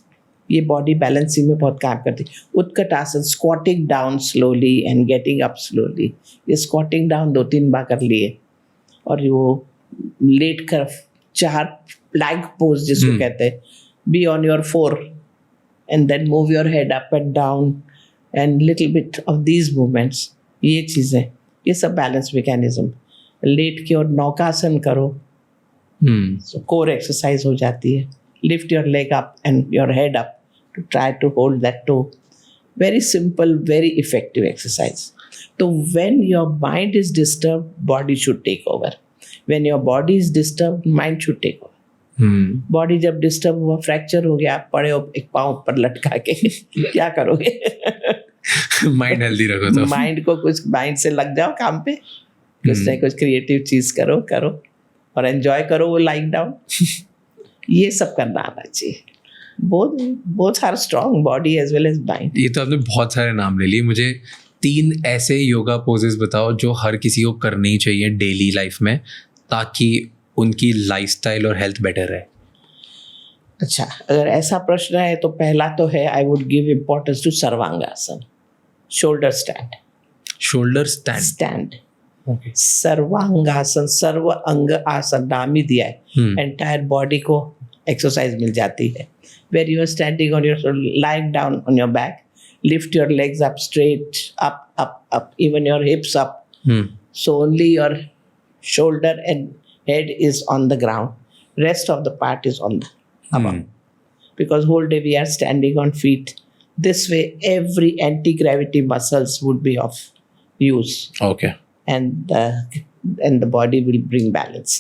Speaker 2: ये बॉडी बैलेंसिंग में बहुत काम करती है. उत्कट आसन, squatting down slowly and getting up slowly. ये स्क्वाटिंग डाउन 2-3 बार कर लिए, और वो लेट कर 4 प्लैंक पोज जिसको कहते हैं, be on your 4 and then move your head up and down and little bit of these movements. ये चीज़ें, ये सब बैलेंस मैकेनिज्म. लेट के और नौकासन करो, so core exercise हो जाती है. Lift your leg up and your head up to try to hold that toe. Very simple, very effective exercise. So when your mind is disturbed, body should take over. When your body is disturbed, mind should take over. Body जब डिस्टर्ब हुआ, फ्रैक्चर हो गया, आप पड़े हो एक पाँव पर लटका के, क्या करोगे?
Speaker 1: माइंड हेल्दी रखो. तो
Speaker 2: माइंड को कुछ, माइंड से लग जाओ काम पे, कुछ ना कुछ क्रिएटिव चीज करो और एंजॉय करो वो लाइक डाउन. ये सब करना आना चाहिए. Both are strong, body as well as mind.
Speaker 1: ये तो आपने बहुत सारे नाम ले लिए. मुझे 3 ऐसे योगा पोजेस बताओ जो हर किसी को करनी चाहिए डेली लाइफ में, ताकि उनकी लाइफस्टाइल और हेल्थ बेटर रहे.
Speaker 2: अच्छा, अगर ऐसा प्रश्न है तो पहला तो है, I would give importance to Sarvangasana, shoulder stand.
Speaker 1: Shoulder stand.
Speaker 2: Sarvangasana, सर्व अंग आसन नाम ही दिया है. एंटायर बॉडी को एक्सरसाइज मिल जाती है. Where you are standing on your, lying down on your back, lift your legs up straight, up up up, even your hips up. So only your shoulder and head is on the ground, rest of the part is on the above. Because whole day we are standing on feet. This way every anti-gravity muscles would be of use.
Speaker 1: Okay.
Speaker 2: And the body will bring balance.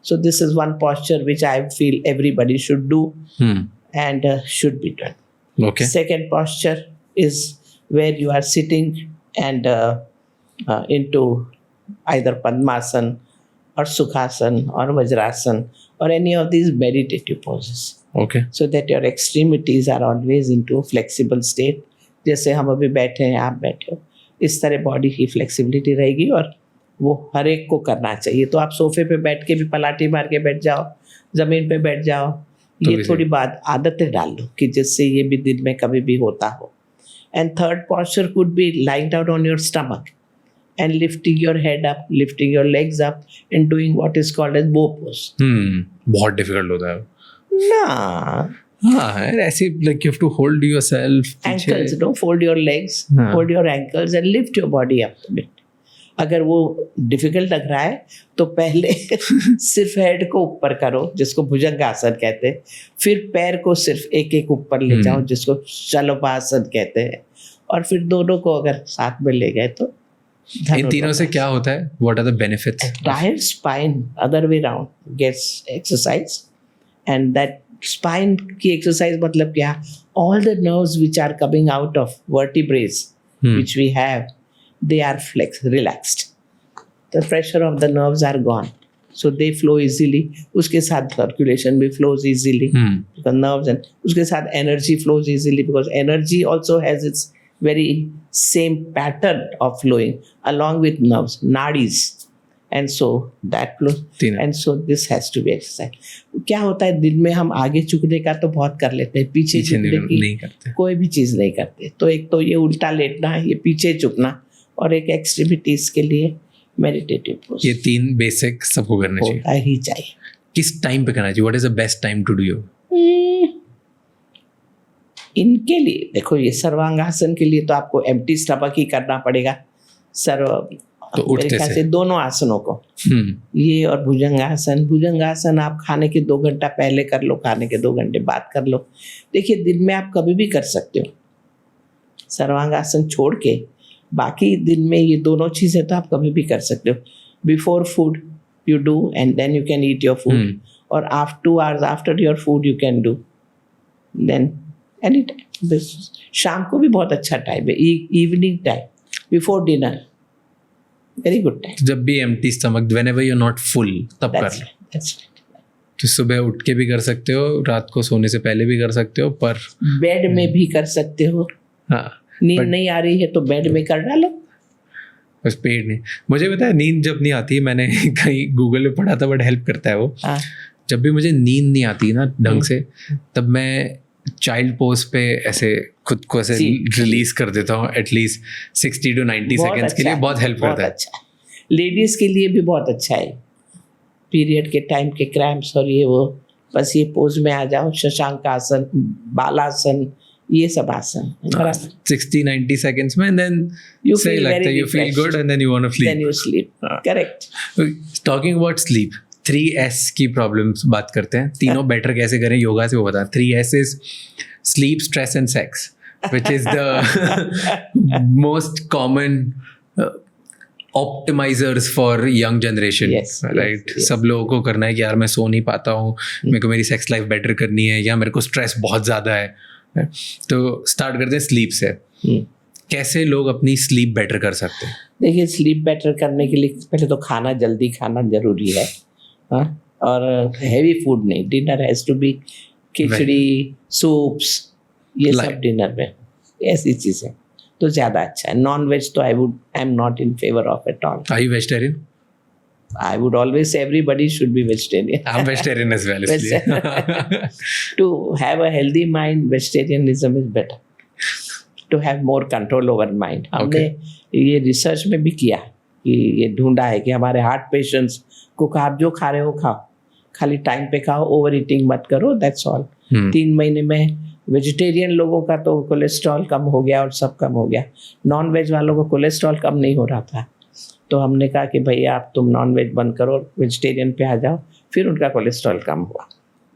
Speaker 2: So this is one posture which I feel everybody should do and should be done.
Speaker 1: Okay.
Speaker 2: Second posture is where you are sitting and into either Padmasana or Sukhasana or Vajrasana or any of these meditative poses.
Speaker 1: Okay.
Speaker 2: So that your extremities are always into a flexible state. जैसे हम अभी बैठे हैं, आप बैठे हो, इस तरह बॉडी की फ्लेक्सिबिलिटी रहेगी और वो हर एक को करना चाहिए. तो आप सोफे पे बैठ के भी पलाटी मार के बैठ जाओ, ज़मीन पे बैठ जाओ, ये थोड़ी बात आदतें डाल लो कि जिससे ये भी दिन में कभी भी होता हो. And third posture could be lying down on your stomach and lifting your head up, lifting your legs up and doing what is called as bow pose.
Speaker 1: बहुत डिफिकल्ट होता है
Speaker 2: ना.
Speaker 1: हाँ, ऐसे like you have to hold yourself.
Speaker 2: Ankles, no, fold your legs, hold your ankles and lift your body up a bit. अगर वो डिफिकल्ट लग रहा है तो पहले सिर्फ हेड को ऊपर करो, जिसको भुजंगासन कहते हैं, फिर पैर को सिर्फ एक एक ऊपर ले जाओ, जिसको शलभासन कहते हैं, और फिर दोनों को अगर साथ में ले गए तो.
Speaker 1: इन तीनों से क्या होता है? What are the benefits?
Speaker 2: Entire spine, other way round, gets exercise, and that spine की एक्सरसाइज मतलब क्या? All the nerves which are coming out of vertebrae which we have, they are relaxed. The pressure of the nerves are gone, so they flow easily. उसके साथ circulation भी flows easily because nerves, and उसके साथ energy flows easily because energy also has its very same pattern of flowing along with nerves, nadis, and so that flow. And so this has to be exercise. क्या होता है, दिन में हम आगे झुकने का तो बहुत कर लेते हैं, पीछे झुकने की
Speaker 1: नहीं करते,
Speaker 2: कोई भी चीज़ नहीं करते. तो एक तो ये उल्टा लेटना, ये पीछे झुकना, और एक एक्सट्रीमिटीज के लिए मेडिटेटिव पोज.
Speaker 1: ये 3 बेसिक सबको करना चाहिए.
Speaker 2: होता ही चाहिए.
Speaker 1: किस टाइम पे करना चाहिए? What is the best time to do yoga?
Speaker 2: इनके लिए देखो, ये सर्वांगासन के लिए तो आपको एम्प्टी स्टमक ही करना पड़ेगा.
Speaker 1: तो
Speaker 2: मेरे ख्याल से दोनों आसनों को, ये और भुजंगासन. भुजंगासन आप खाने के 2 घंटा पहले कर लो, खाने के 2 घंटे बाद कर लो. देखिए, दिन में आप कभी भी कर सकते हो सर्वांगासन छोड़ के. बाकी दिन में ये दोनों चीज़ें तो आप कभी भी कर सकते हो. Before food you do and then you can eat your food, और after 2 hours after your food you can do. Then any time. शाम को भी बहुत अच्छा टाइम है, evening time before dinner, very good time.
Speaker 1: जब भी empty stomach, whenever you are not full, तब कर लो. तो सुबह उठ के भी कर सकते हो, रात को सोने से पहले भी कर सकते हो, पर
Speaker 2: बेड में भी कर सकते हो.
Speaker 1: हाँ,
Speaker 2: नींद नहीं आ रही है तो बेड में कर डालो.
Speaker 1: बस पेट नहीं. मुझे पता है, नींद जब नहीं आती, मैंने कहीं गूगल पे पढ़ा था, बट हेल्प करता है वो. जब भी मुझे नींद नहीं आती ना ढंग से, तब मैं चाइल्ड पोज पे ऐसे खुद को ऐसे रिलीज कर देता हूँ एटलीस्ट 60 to 90 सेकेंड्स के लिए. बहुत हेल्प करता है.
Speaker 2: अच्छा, लेडीज के लिए भी बहुत अच्छा है. पीरियड के टाइम के क्रैम्प्स और ये वो, बस ये पोज में आ जाओ. शशांक आसन, बालासन, ये सब आसन
Speaker 1: 60-90 seconds में, and then
Speaker 2: you
Speaker 1: say
Speaker 2: feel
Speaker 1: like
Speaker 2: very
Speaker 1: that you feel
Speaker 2: refreshed.
Speaker 1: good and then you want to sleep.
Speaker 2: Then you sleep. Correct.
Speaker 1: Talking about sleep, 3S की प्रॉब्लम्स बात करते हैं. तीनों बेटर कैसे करें योगा से, वो बता. 3S is sleep, stress and sex, which is the most common optimizers for young generation.
Speaker 2: Yes,
Speaker 1: right?
Speaker 2: yes.
Speaker 1: सब लोगों को करना है कि यार मैं सो नहीं पाता हूँ, मेरे को मेरी सेक्स लाइफ बेटर करनी है, या मेरे को स्ट्रेस बहुत ज़्यादा है. तो स्टार्ट करते हैं स्लीप से. कैसे लोग अपनी स्लीप बेटर कर सकते हैं?
Speaker 2: देखिए, स्लीप बेटर करने के लिए पहले तो खाना जल्दी खाना जरूरी है. हाँ, और हैवी फूड नहीं. Dinner has to be khichdi, soups, ये सब डिनर में, ऐसी चीज़ें तो ज़्यादा अच्छा है. नॉन वेज तो I am not in favour of at all.
Speaker 1: Are you vegetarian?
Speaker 2: I would always say everybody should be vegetarian.
Speaker 1: I'm vegetarian as well. इसलिए.
Speaker 2: To have a healthy mind, vegetarianism is better. To have more control over mind. हमने ये रिसर्च में भी किया कि ये ढूंढा है कि हमारे हार्ट पेशेंट्स को आप जो खा रहे हो खाओ, खाली टाइम पे खाओ, ओवर ईटिंग मत करो, दैट्स ऑल. 3 महीने में वेजिटेरियन लोगों का तो कोलेस्ट्रॉल कम हो गया और सब कम हो गया. नॉन वेज वालों को कोलेस्ट्रॉल कम नहीं हो रहा था. तो हमने कहा कि भैया आप तुम नॉन वेज बंद करो, वेजिटेरियन पे आ जाओ, फिर उनका कोलेस्ट्रॉल कम हुआ.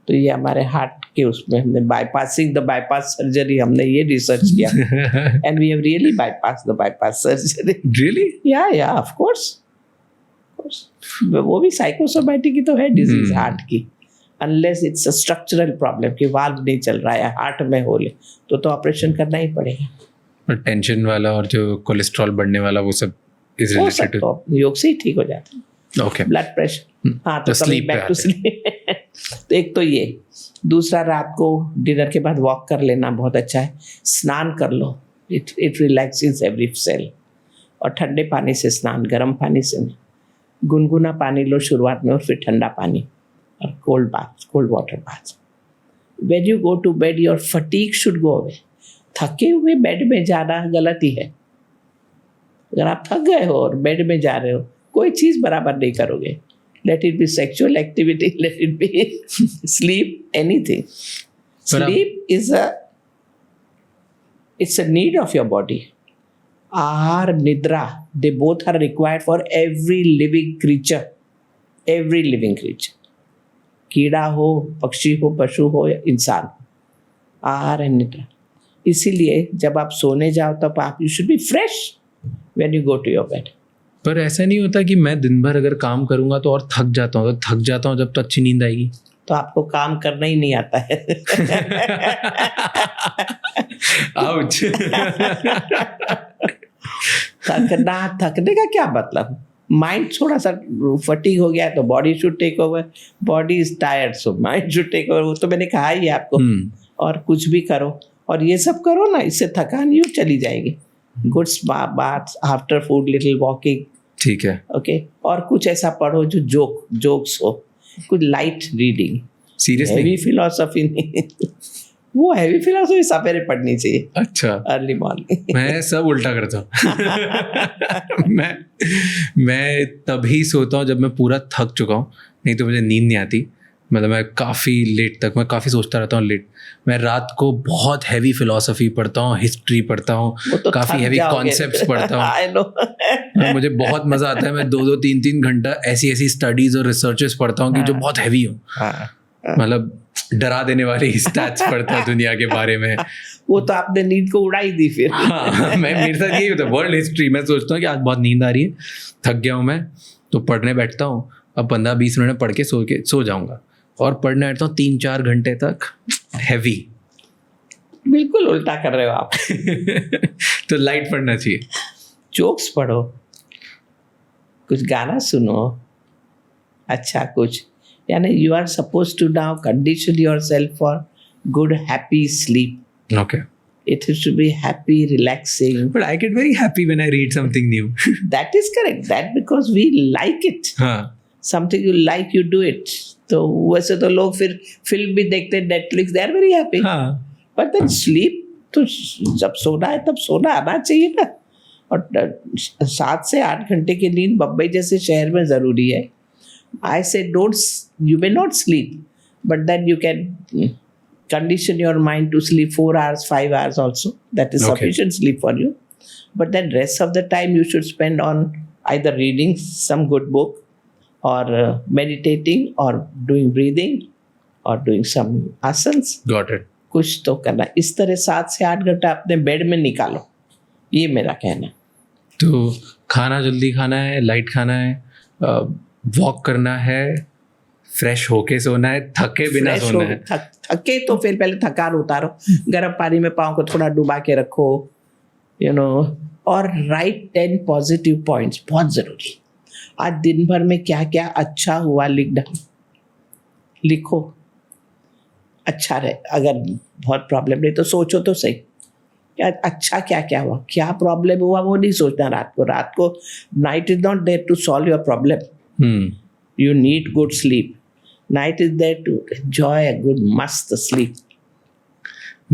Speaker 2: तो ये हमारे हार्ट के उसमें हमने बाईपासिंग द बाईपास सर्जरी, हमने ये रिसर्च किया. And we have really bypass the bypass surgery.
Speaker 1: Really?
Speaker 2: या ऑफ कोर्स. वो भी साइकोसोमैटिक की तो है डिजीज हार्ट की. Unless it's a structural problem कि वाल्व नहीं चल रहा है, हार्ट में होल है, तो ऑपरेशन करना ही पड़ेगा.
Speaker 1: और टेंशन वाला और जो कोलेस्ट्रॉल बढ़ने वाला, वो सब is
Speaker 2: वो
Speaker 1: related
Speaker 2: सब
Speaker 1: to.
Speaker 2: तो योग से ही ठीक हो जाता है.
Speaker 1: Okay.
Speaker 2: Blood pressure. हाँ, तो
Speaker 1: sleep
Speaker 2: बैक
Speaker 1: पे
Speaker 2: टू
Speaker 1: आते
Speaker 2: स्लीप. तो एक तो ये. दूसरा, रात को डिनर के बाद वॉक कर लेना बहुत अच्छा है. स्नान कर लो, इट रिलैक्सेस एवरी सेल. और ठंडे पानी से स्नान, गर्म पानी से नहीं. गुनगुना पानी लो शुरुआत में, और फिर ठंडा पानी, और cold bath, cold water bath. When you go to bed your fatigue should go away. थके हुए बेड में जाना गलती है. अगर आप थक गए हो और बेड में जा रहे हो, कोई चीज़ बराबर नहीं करोगे. Let it be sexual activity, let it be sleep, anything. Sleep is it's a need of your body. Ahar, nidra, they both are required for every living creature. Every living creature. कीड़ा हो, पक्षी हो, पशु हो या इंसान, आहार एंड निद्रा. इसीलिए जब आप सोने जाओ तब आप you should be fresh when you go to your bed.
Speaker 1: पर ऐसा नहीं होता कि मैं दिन भर अगर काम करूंगा तो और थक जाता हूँ, जब तक अच्छी नींद आएगी.
Speaker 2: तो आपको काम करना ही नहीं आता है।
Speaker 1: आउच।
Speaker 2: थकने का क्या मतलब, माइंड थोड़ा सा फटीग हो गया तो body should take over, body is tired so mind should take over, वो तो मैंने कहा ही है आपको। और कुछ भी करो और ये सब करो ना, इससे थकान यूँ चली जाएगी। Good bath, after food little walking,
Speaker 1: ठीक है,
Speaker 2: ओके। और कुछ ऐसा पढ़ो जो जोक्स हो, कुछ light reading,
Speaker 1: seriously
Speaker 2: heavy philosophy नहीं। वो हैवी फिलोसफी सवेरे पढ़नी चाहिए,
Speaker 1: अच्छा,
Speaker 2: अर्ली मॉर्निंग।
Speaker 1: मैं सब उल्टा करता हूँ। मैं तभी सोता हूँ जब मैं पूरा थक चुका हूँ, नहीं तो मुझे नींद नहीं आती। मतलब मैं काफ़ी लेट तक, मैं काफ़ी सोचता रहता हूँ लेट। मैं रात को बहुत हैवी फिलोसफी पढ़ता हूँ, हिस्ट्री पढ़ता हूँ,
Speaker 2: तो
Speaker 1: काफ़ी हैवी कॉन्सेप्ट्स पढ़ता हूँ।
Speaker 2: I know.
Speaker 1: और मुझे बहुत मज़ा आता है। मैं 2-2, 3-3 घंटा ऐसी स्टडीज़ और रिसर्चेस पढ़ता हूँ कि जो बहुत हैवी हो, मतलब डरा देने वाले स्टैट्स पढ़ता हूँ दुनिया के बारे में।
Speaker 2: वो तो आपने नींद को उड़ाई दी फिर।
Speaker 1: हाँ, मेरे साथ यही होता है, वर्ल्ड हिस्ट्री। मैं सोचता हूँ कि आज बहुत नींद आ रही है, थक गया हूँ मैं, तो पढ़ने बैठता हूँ। अब 15-20 मिनट में पढ़ के सो जाऊँगा, और पढ़ने बैठता हूँ 3-4 घंटे तक हैवी।
Speaker 2: बिल्कुल उल्टा कर रहे हो आप।
Speaker 1: तो लाइट पढ़ना चाहिए,
Speaker 2: जोक्स पढ़ो, कुछ गाना सुनो, अच्छा कुछ, यानी you are suppose to now condition yourself for good happy sleep.
Speaker 1: Okay.
Speaker 2: It has to be happy, relaxing.
Speaker 1: But I get very happy when I read something new.
Speaker 2: That is correct. That because we like it.
Speaker 1: हाँ,
Speaker 2: Something you like, you do it. तो वैसे तो लोग फिर फिल्म भी देखते हैं Netflix, they are very happy.
Speaker 1: हाँ,
Speaker 2: बट देन स्लीप तो जब सोना है तब सोना आना चाहिए ना। और 7 से 8 घंटे की नींद बम्बई जैसे शहर में ज़रूरी है। I say don't, you may not sleep, but then you can condition your mind to sleep 4 hours, 5 hours also. That is
Speaker 1: Okay.
Speaker 2: sufficient sleep for you. But then rest of the time you should spend on either reading some good book, or meditating, or doing breathing, or doing some asanas.
Speaker 1: got it.
Speaker 2: कुछ तो करना। इस तरह 7 से 8 घंटा अपने बेड में निकालो, ये मेरा कहना है।
Speaker 1: तो खाना जल्दी खाना है, लाइट खाना है, वॉक करना है, फ्रेश होके सोना है, थके बिना
Speaker 2: Fresh
Speaker 1: सोना
Speaker 2: हो-
Speaker 1: है।
Speaker 2: थके तो फिर पहले थकान उतारो, गर्म पानी में पाँव को थोड़ा डुबा के रखो, यू नो। और राइट 10 पॉजिटिव पॉइंट्स, बहुत ज़रूरी। आज दिन भर में क्या क्या अच्छा हुआ लिखो। अच्छा रहे, अगर बहुत प्रॉब्लम नहीं तो सोचो तो सही, क्या अच्छा क्या क्या हुआ, क्या प्रॉब्लम हुआ वो नहीं सोचना रात को। Night is not there to solve your problem. You need good sleep. Night is there to enjoy a good mast sleep.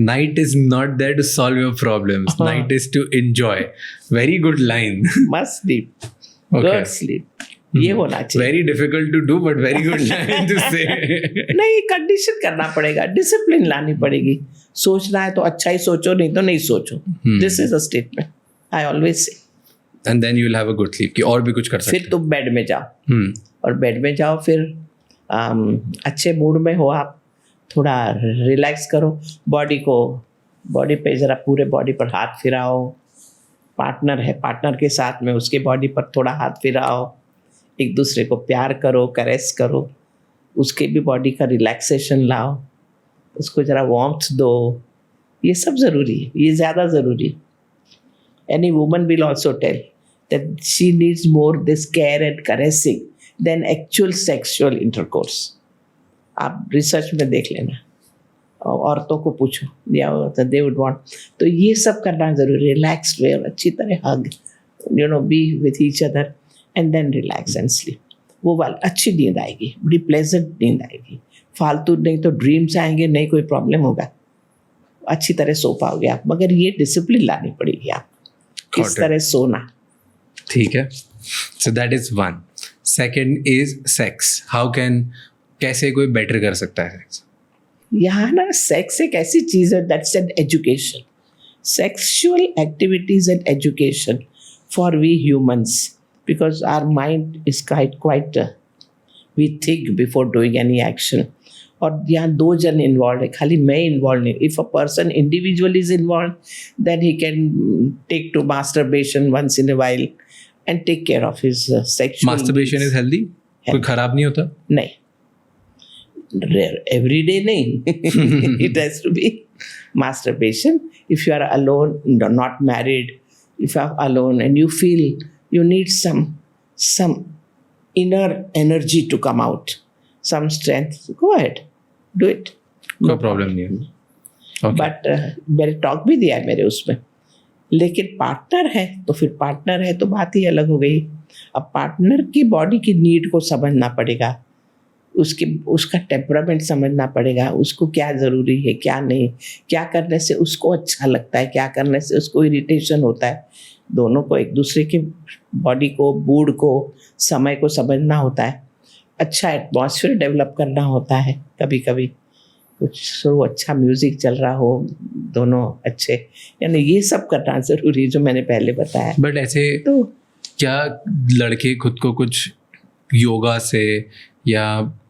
Speaker 1: Night is not there to solve your problems. Night is to enjoy. Very good line.
Speaker 2: Must sleep.
Speaker 1: Okay.
Speaker 2: Good sleep. ये होना चाहिए।
Speaker 1: Very difficult to do, but very good line to say.
Speaker 2: नहीं, कंडीशन करना पड़ेगा, डिसिप्लिन लानी पड़ेगी। सोचना है तो अच्छा ही सोचो, नहीं तो नहीं सोचो। This is a statement I always say.
Speaker 1: And then you will have a good sleep. कि और भी कुछ कर सकते
Speaker 2: फिर तुम बेड में जाओ,
Speaker 1: हैं।
Speaker 2: और बेड में जाओ फिर अच्छे मूड में हो आप, थोड़ा रिलैक्स करो बॉडी पे ज़रा पूरे बॉडी पर हाथ फिराओ। पार्टनर है, पार्टनर के साथ में उसके बॉडी पर थोड़ा हाथ फिराओ। एक दूसरे को प्यार करो, कैरेस करो, उसके भी बॉडी का रिलैक्सेशन लाओ, उसको ज़रा वार्मथ दो। ये सब ज़रूरी है, ये ज़्यादा ज़रूरी है। Any woman will also tell that she needs more this care and caressing than actual sexual intercourse. आप रिसर्च में देख लेना, औरतों को पूछो, they would want। तो ये सब करना जरूरी है। रिलैक्स वे, अच्छी तरह hug, you know, be with each other and then relax and sleep. वो वाली अच्छी नींद आएगी, बड़ी प्लेजेंट नींद आएगी। फालतू नहीं तो ड्रीम्स आएंगे, नहीं कोई प्रॉब्लम होगा, अच्छी तरह सो पाओगे आप। मगर ये डिसिप्लिन लानी पड़ेगी आप, किस तरह सोना।
Speaker 1: ठीक है, so that is one. Second is sex. How can, कैसे कोई बेटर कर सकता है सेक्स?
Speaker 2: यहाँ ना सेक्स एक ऐसी चीज़ है, that's an education. Sexual activities and education for we humans, because our mind is quite we think before doing any action. और यहाँ 2 जन इन्वॉल्व है, खाली मैं इन्वॉल्व नहीं। If a person individual is involve, then he can take to masturbation once in a while and take care of his sexual.
Speaker 1: Masturbation is healthy, कोई खराब नहीं होता?
Speaker 2: नहीं, every day nahi. It has to be masturbation. If you are alone, not married, if you are alone and you feel you need some inner energy to come out, some strength, go ahead, do it.
Speaker 1: कोई प्रॉब्लम नहीं है. Okay.
Speaker 2: बट मेरे टॉक भी दिया है मेरे उसमें. लेकिन पार्टनर है तो फिर पार्टनर है तो बात ही अलग हो गई. अब पार्टनर की बॉडी की नीड को समझना पड़ेगा, उसका टेम्परामेंट समझना पड़ेगा, उसको क्या ज़रूरी है क्या नहीं, क्या करने से उसको अच्छा लगता है, क्या करने से उसको इरिटेशन होता है. दोनों को एक दूसरे के बॉडी को, मूड को, समय को समझना होता है. अच्छा एटमॉस्फेयर डेवलप करना होता है. कभी कभी कुछ अच्छा म्यूजिक चल रहा हो, दोनों अच्छे, यानी ये सब करना ज़रूरी जो मैंने पहले बताया.
Speaker 1: बट ऐसे
Speaker 2: तो
Speaker 1: क्या लड़के खुद को कुछ योगा से या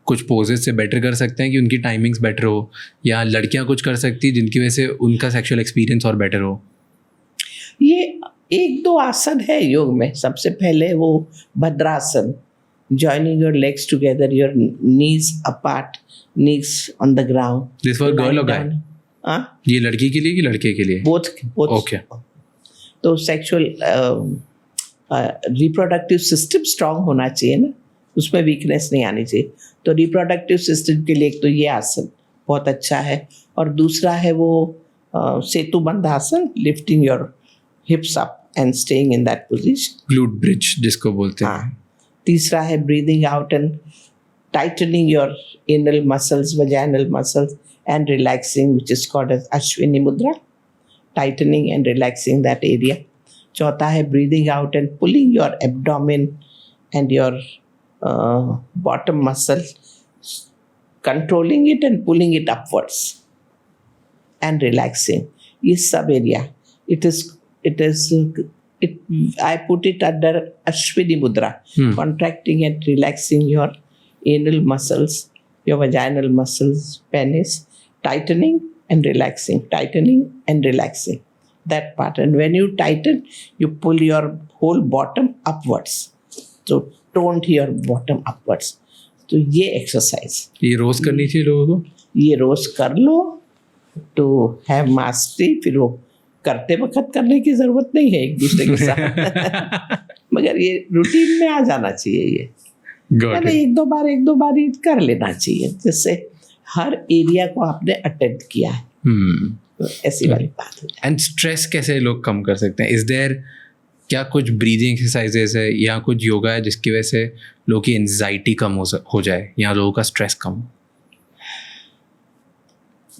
Speaker 1: कुछ पोजेस से बेटर कर सकते हैं कि उनकी टाइमिंग्स बेटर हो, या लड़कियां कुछ कर सकती है जिनकी वजह से उनका सेक्सुअल एक्सपीरियंस और बेटर हो?
Speaker 2: ये 1-2 आसन है योग में. सबसे पहले वो Bhadrasana, joining your legs together, your knees apart, knees on the ground.
Speaker 1: This for girl और गाय?
Speaker 2: हाँ,
Speaker 1: ये लड़की के लिए कि लड़के के लिए?
Speaker 2: बोथ.
Speaker 1: ओके.
Speaker 2: तो सेक्सुअल रिप्रोडक्टिव सिस्टम स्ट्रांग होना चाहिए ना, उसमें वीकनेस नहीं आनी चाहिए. तो रिप्रोडक्टिव सिस्टम के लिए एक तो ये आसन बहुत अच्छा है, और दूसरा है वो Setu Bandha Asana, lifting your hips up and staying in that position,
Speaker 1: glute bridge जिसको बोलते हैं.
Speaker 2: हाँ. तीसरा है breathing out and tightening your anal muscles, vaginal muscles and relaxing, which is called as Ashwini Mudra, tightening and relaxing that area. चौथा है breathing out and pulling your abdomen and your bottom muscle, controlling it and pulling it upwards and relaxing. ये सब area, I put it under Ashwini Mudra, contracting and relaxing your anal muscles, your vaginal muscles, penis, tightening and relaxing, that part. And when you tighten, you pull your whole bottom upwards. So toned your bottom upwards. तो ये एक्सरसाइज
Speaker 1: ये रोज करनी चाहिए लोगों को.
Speaker 2: ये रोज कर लो टू हैव मास्टरी. फिर वो करते वक्त करने की जरूरत नहीं है एक दूसरे के साथ मगर ये रूटीन में आ जाना चाहिए. ये यानी एक दो बार ये कर लेना चाहिए, जिससे हर एरिया को आपने अटेंड किया है. तो ऐसी वाली बात है.
Speaker 1: एंड स्ट्रेस कैसे लोग कम कर सकते हैं? इज देयर क्या कुछ ब्रीदिंग एक्सरसाइजेस है या कुछ योगा है जिसकी वजह से लोगों की एंजाइटी कम हो जाए या लोगों का स्ट्रेस कम हो?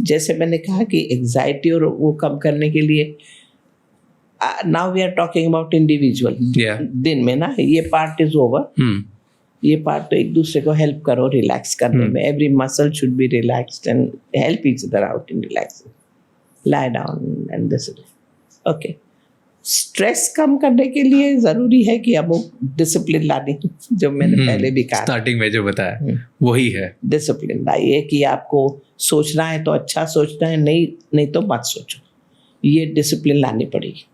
Speaker 2: जैसे मैंने कहा कि एंजाइटी और वो कम करने के लिए, now we are talking about individual. दिन में ना ये पार्ट इज ओवर. ये पार्ट तो एक दूसरे को हेल्प करो रिलैक्स करने में. Every muscle should be relaxed and help each other out in relaxing. Lie down and this. Okay. Stress कम करने के लिए ज़रूरी है कि अब डिसिप्लिन लानी, जो मैंने पहले भी कहा
Speaker 1: स्टार्टिंग में जो बताया वही है. डिसिप्लिन
Speaker 2: लाइए कि आपको सोचना है तो अच्छा सोचना है, नहीं तो मत सोचो. ये डिसिप्लिन लानी पड़ेगी.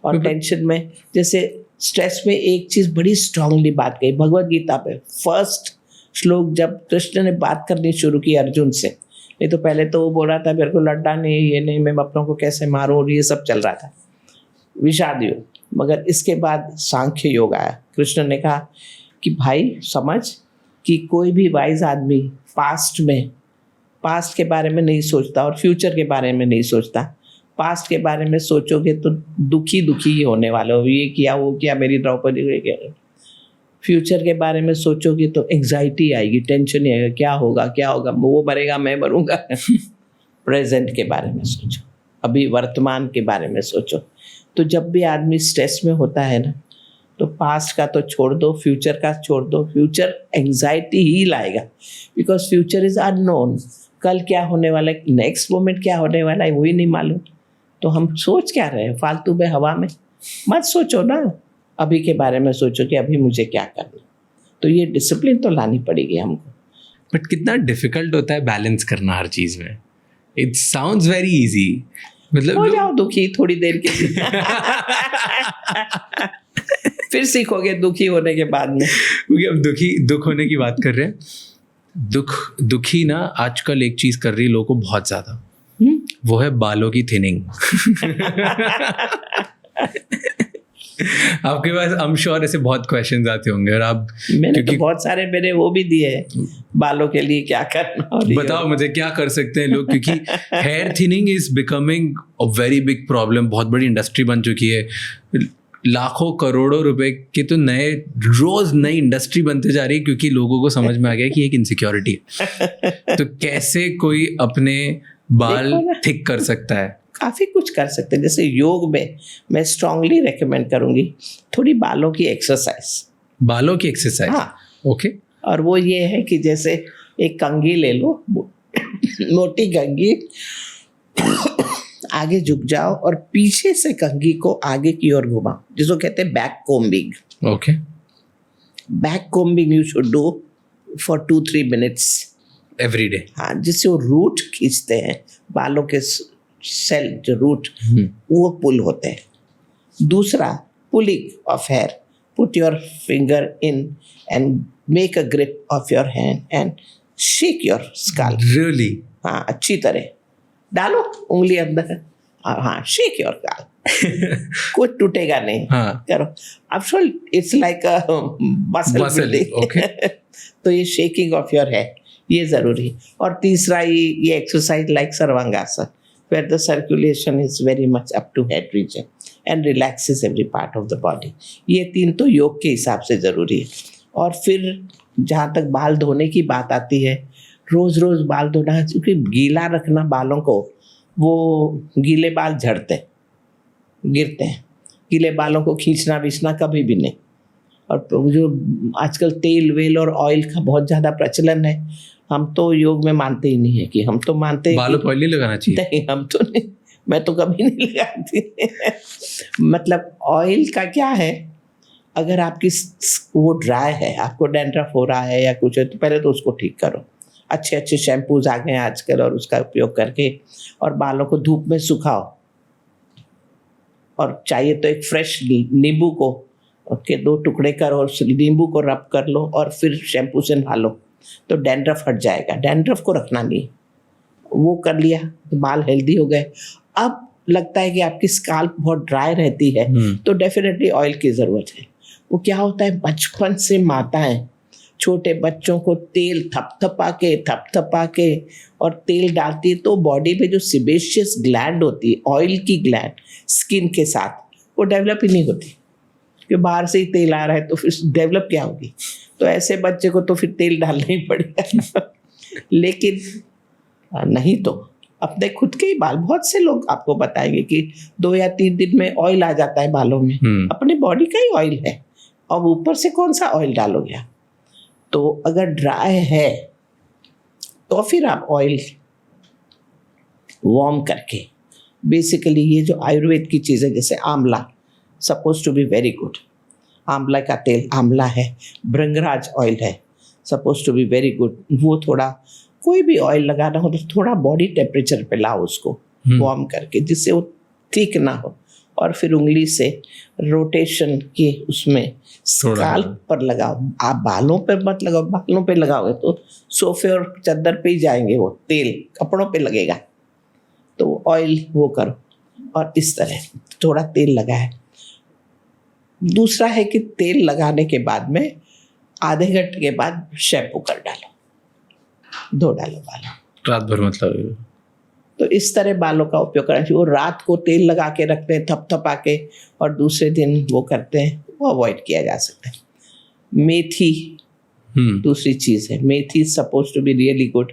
Speaker 2: और टेंशन में, जैसे स्ट्रेस में एक चीज़ बड़ी स्ट्रांगली बात कही भगवद गीता पे. फर्स्ट श्लोक जब कृष्ण ने बात करनी शुरू की अर्जुन से, नहीं तो पहले तो वो बोल रहा था मेरे को लड़ना नहीं, ये नहीं, मैं अपनों को कैसे मारूं, ये सब चल रहा था, विषाद योग. मगर इसके बाद सांख्य योग आया. कृष्ण ने कहा कि भाई समझ कि कोई भी वाइज आदमी पास्ट के बारे में नहीं सोचता और फ्यूचर के बारे में नहीं सोचता. पास्ट के बारे में सोचोगे तो दुखी ही होने वाले हो, ये किया वो किया, मेरी द्रौपदी को किया. फ्यूचर के बारे में सोचोगे तो एंग्जाइटी आएगी, टेंशन आएगा, क्या होगा, वो मरेगा मैं मरूंगा. प्रेजेंट के बारे में सोचो, अभी वर्तमान के बारे में सोचो. तो जब भी आदमी स्ट्रेस में होता है ना, तो पास्ट का तो छोड़ दो, फ्यूचर का छोड़ दो. फ्यूचर एंग्जाइटी ही लाएगा, बिकॉज फ्यूचर इज अननोन. कल क्या होने वाला है, नेक्स्ट मोमेंट क्या होने वाला है, वही नहीं मालूम. तो हम सोच क्या रहे हैं फालतू में, हवा में. मत सोचो ना, अभी के बारे में सोचो कि अभी मुझे क्या करना. तो ये डिसिप्लिन तो लानी पड़ेगी हमको.
Speaker 1: बट कितना डिफिकल्ट होता है बैलेंस करना हर चीज़ में. It sounds very easy. मतलब
Speaker 2: हो जाओ दुखी थोड़ी देर के लिए फिर सीखोगे दुखी होने के बाद में.
Speaker 1: क्योंकि अब दुख होने की बात कर रहे हैं, दुखी ना आजकल एक चीज कर रही है लोगों को बहुत ज्यादा, वो है बालों की थिनिंग। आपके पास आई एम श्योर ऐसे बहुत क्वेश्चंस आते होंगे, और आप
Speaker 2: मैंने तो बहुत सारे मेरे वो भी दिए हैं, बालों के लिए क्या करना, और
Speaker 1: बताओ मुझे क्या कर सकते हैं लोग, क्योंकि hair thinning is becoming a very big problem, बहुत बड़ी इंडस्ट्री बन चुकी है, लाखों करोड़ों रुपए के तो रोज नई इंडस्ट्री बनते जा रही है, क्योंकि लोगों को समझ में आ गया कि एक इनसिक्योरिटी है। तो कैसे कोई अपने बाल थिक कर सकता है?
Speaker 2: काफ़ी कुछ कर सकते हैं। जैसे योग में मैं स्ट्रांगली रेकमेंड करूँगी थोड़ी बालों की एक्सरसाइज।
Speaker 1: बालों की एक्सरसाइज?
Speaker 2: हाँ,
Speaker 1: ओके।
Speaker 2: और वो ये है कि जैसे एक कंघी ले लो, मोटी कंघी, आगे झुक जाओ और पीछे से कंघी को आगे की ओर घुमाओ, जिसको कहते हैं back combing.
Speaker 1: Okay.
Speaker 2: Back combing you should do for 2-3 minutes
Speaker 1: every day.
Speaker 2: हाँ, जिससे वो रूट खींचते हैं, बालों के सेल जो रूट वो पुल होते हैं। दूसरा, pulling of hair, put your finger in and make a grip of your hand and shake your scalp.
Speaker 1: Really?
Speaker 2: हाँ, अच्छी तरह डालो उंगली अंदर, हाँ, शेक योर स्कैल्प। कुछ टूटेगा नहीं।
Speaker 1: हाँ।
Speaker 2: करो, अब it's like a muscle building.
Speaker 1: Okay.
Speaker 2: तो ये शेकिंग ऑफ योर हेयर ये जरूरी है। और तीसरा ये exercise like sarvangasana, where the circulation is very much up to head region and relaxes every part of the body। ये 3 तो योग के हिसाब से ज़रूरी है। और फिर जहाँ तक बाल धोने की बात आती है, रोज़ रोज़ बाल धोना, क्योंकि गीला रखना बालों को, वो गीले बाल झड़ते हैं, गिरते हैं। गीले बालों को खींचना बीचना कभी भी नहीं। और जो आजकल तेल वेल और ऑयल का बहुत ज़्यादा प्रचलन है, हम तो योग में मानते ही नहीं है कि हम तो मानते हैं
Speaker 1: बालों को ऑयल नहीं लगाना चाहिए।
Speaker 2: नहीं, हम तो नहीं, मैं तो कभी नहीं लगाती। मतलब ऑयल का क्या है, अगर आपकी वो ड्राई है, आपको डैंड्रफ हो रहा है या कुछ है, तो पहले तो उसको ठीक करो। अच्छे अच्छे शैम्पूज आ गए हैं आजकल, और उसका उपयोग करके और बालों को धूप में सुखाओ, और चाहिए तो एक फ्रेश नींबू को के 2 टुकड़े करो और नींबू को रब कर लो और फिर शैम्पू से नहा लो, तो डैंड्रफ हट जाएगा। डैंड्रफ को रखना नहीं, वो कर लिया तो बाल हेल्दी हो गए। अब लगता है कि आपकी स्काल्प बहुत ड्राई रहती है, तो डेफिनेटली ऑयल की ज़रूरत है। वो क्या होता है, बचपन से माताएं छोटे बच्चों को तेल थपथपा के और तेल डालती है, तो बॉडी पे जो सिबेशियस ग्लैंड होती है, ऑयल की ग्लैंड स्किन के साथ, वो डेवलप ही नहीं होती, कि बाहर से ही तेल आ रहा है तो फिर डेवलप क्या होगी। तो ऐसे बच्चे को तो फिर तेल डालना ही पड़ेगा। लेकिन नहीं तो अपने खुद के ही बाल, बहुत से लोग आपको बताएंगे कि 2 या 3 दिन में ऑयल आ जाता है बालों में, अपने बॉडी का ही ऑयल है, और ऊपर से कौन सा ऑयल डालोगे आप। तो अगर ड्राई है तो फिर आप ऑयल वार्म करके, बेसिकली ये जो आयुर्वेद की चीज़ें, जैसे amla suppose to be very good, आंवला का तेल, आंवला है, भृंगराज ऑयल है, suppose to be very good. वो थोड़ा, कोई भी ऑयल लगाना हो तो थोड़ा बॉडी टेम्परेचर पे लाओ उसको वार्म करके, जिससे वो थिक ना हो, और फिर उंगली से रोटेशन के उसमें स्काल्प पर लगाओ। आप बालों पर मत लगाओ, बालों पे लगाओगे तो सोफे और चादर पे ही जाएंगे, वो तेल कपड़ों पे लगेगा। तो ऑयल वो करो, और इस तरह थोड़ा तेल लगाए। दूसरा है कि तेल लगाने के बाद में आधे घंटे के बाद शैम्पू कर डालो, धो डालो बालों
Speaker 1: रात भर, मतलब।
Speaker 2: तो इस तरह बालों का उपयोग करना चाहिए। वो रात को तेल लगा के रखते हैं थपथपा के, और दूसरे दिन वो करते हैं, वो अवॉइड किया जा सकता है। मेथी दूसरी चीज़ है, मेथी suppose to be really good,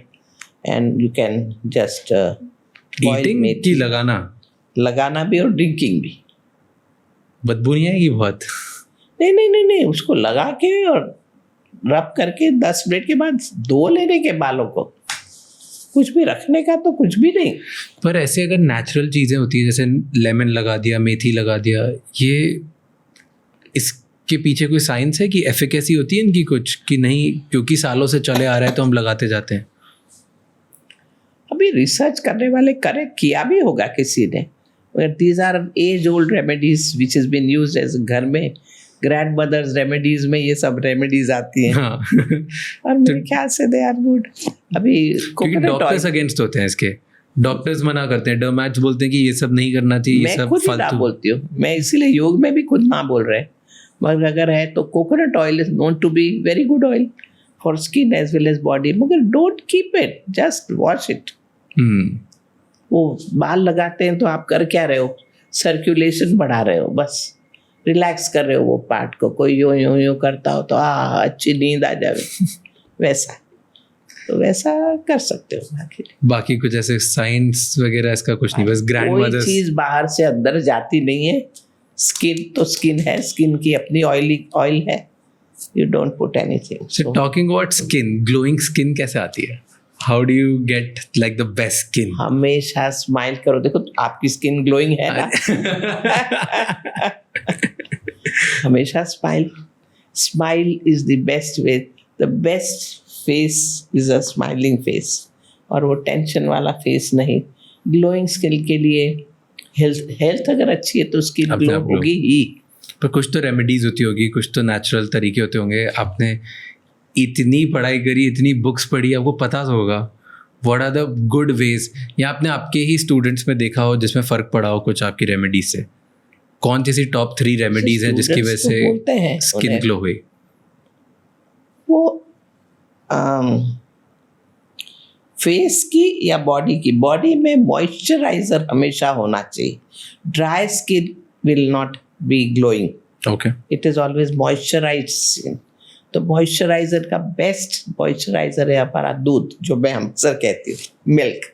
Speaker 2: and you can just
Speaker 1: eating methi
Speaker 2: लगाना भी और ड्रिंकिंग भी।
Speaker 1: बदबू नहीं आएगी बहुत?
Speaker 2: नहीं, उसको लगा के और रब करके 10 मिनट के बाद धो लेने के बालों को, कुछ भी रखने का तो कुछ भी नहीं।
Speaker 1: पर ऐसे अगर नेचुरल चीज़ें होती है, जैसे लेमन लगा दिया, मेथी लगा दिया, ये इसके पीछे कोई साइंस है कि एफिकेसी होती है इनकी कुछ, कि नहीं क्योंकि सालों से चले आ रहा है तो हम लगाते जाते हैं?
Speaker 2: अभी रिसर्च करने वाले किया भी होगा किसी ने, मगर these are as old remedies which is been used as घर में ग्रैंड मदर्स रेमेडीज में ये सब रेमेडीज आती हैं।
Speaker 1: हाँ
Speaker 2: और मेरे ख्याल से दे आर गुड। अभी
Speaker 1: क्योंकि
Speaker 2: कोकोनट
Speaker 1: डॉक्टर्स
Speaker 2: ऑयल
Speaker 1: अगेंस्ट होते हैं इसके, डॉक्टर्स मना करते हैं, डर्मैट्स बोलते हैं कि ये सब नहीं करना चाहिए, ये
Speaker 2: मैं
Speaker 1: सब
Speaker 2: खुद ही ना
Speaker 1: फालतू।
Speaker 2: बोलती हूँ, मैं इसीलिए योग में भी खुद ना बोल रहे हैं, मगर अगर है तो coconut oil is known to be very good oil for skin as well as body, मगर don't keep it, just wash it. वो बाल लगाते हैं तो आप कर क्या रहे हो, सर्कुलेशन बढ़ा रहे हो, बस रिलैक्स कर रहे हो वो पार्ट को। कोई यूं यूं यूं करता हो तो अच्छी नींद आ जाए वैसा, तो वैसा कर सकते हो।
Speaker 1: बाकी कुछ ऐसे साइंस वगैरह इसका कुछ नहीं, बस ग्रैंड
Speaker 2: कोई
Speaker 1: मदर्स।
Speaker 2: चीज बाहर से अंदर जाती नहीं है। स्किन तो स्किन है, स्किन की अपनी ऑयल है, you don't put anything.
Speaker 1: So talking about skin, glowing skin कैसे आती है? How do you get like the best skin?
Speaker 2: हमेशा स्माइल करो, देखो आपकी स्किन ग्लोइंग है ना। हमेशा smile is the best way, the best face is a smiling face, और वो टेंशन वाला फेस नहीं। ग्लोइंग स्किन के लिए हेल्थ अगर अच्छी है तो स्किन
Speaker 1: अपने
Speaker 2: ग्लो
Speaker 1: आप glow।
Speaker 2: होगी ही।
Speaker 1: पर कुछ तो रेमेडीज होती होगी, कुछ तो नेचुरल तरीके होते होंगे। आपने इतनी पढ़ाई करी, इतनी बुक्स पढ़ी, आपको पता तो होगा what are the good ways, या आपने आपके ही स्टूडेंट्स में देखा हो जिसमें फ़र्क पड़ा हो कुछ आपकी रेमेडीज से? कौन सी टॉप 3 रेमेडीज हैं जिसकी वजह
Speaker 2: Students तो बोलते हैं
Speaker 1: से स्किन
Speaker 2: उन्हें।
Speaker 1: ग्लो हुई?
Speaker 2: वो फेस की या बॉडी में मॉइस्चराइजर हमेशा होना चाहिए। Dry skin will not be glowing,
Speaker 1: okay.
Speaker 2: It is always moisturised skin. तो मॉइस्चराइजर का बेस्ट मॉइस्चराइजर है हमारा दूध, जो मैं अक्सर कहती हूँ मिल्क।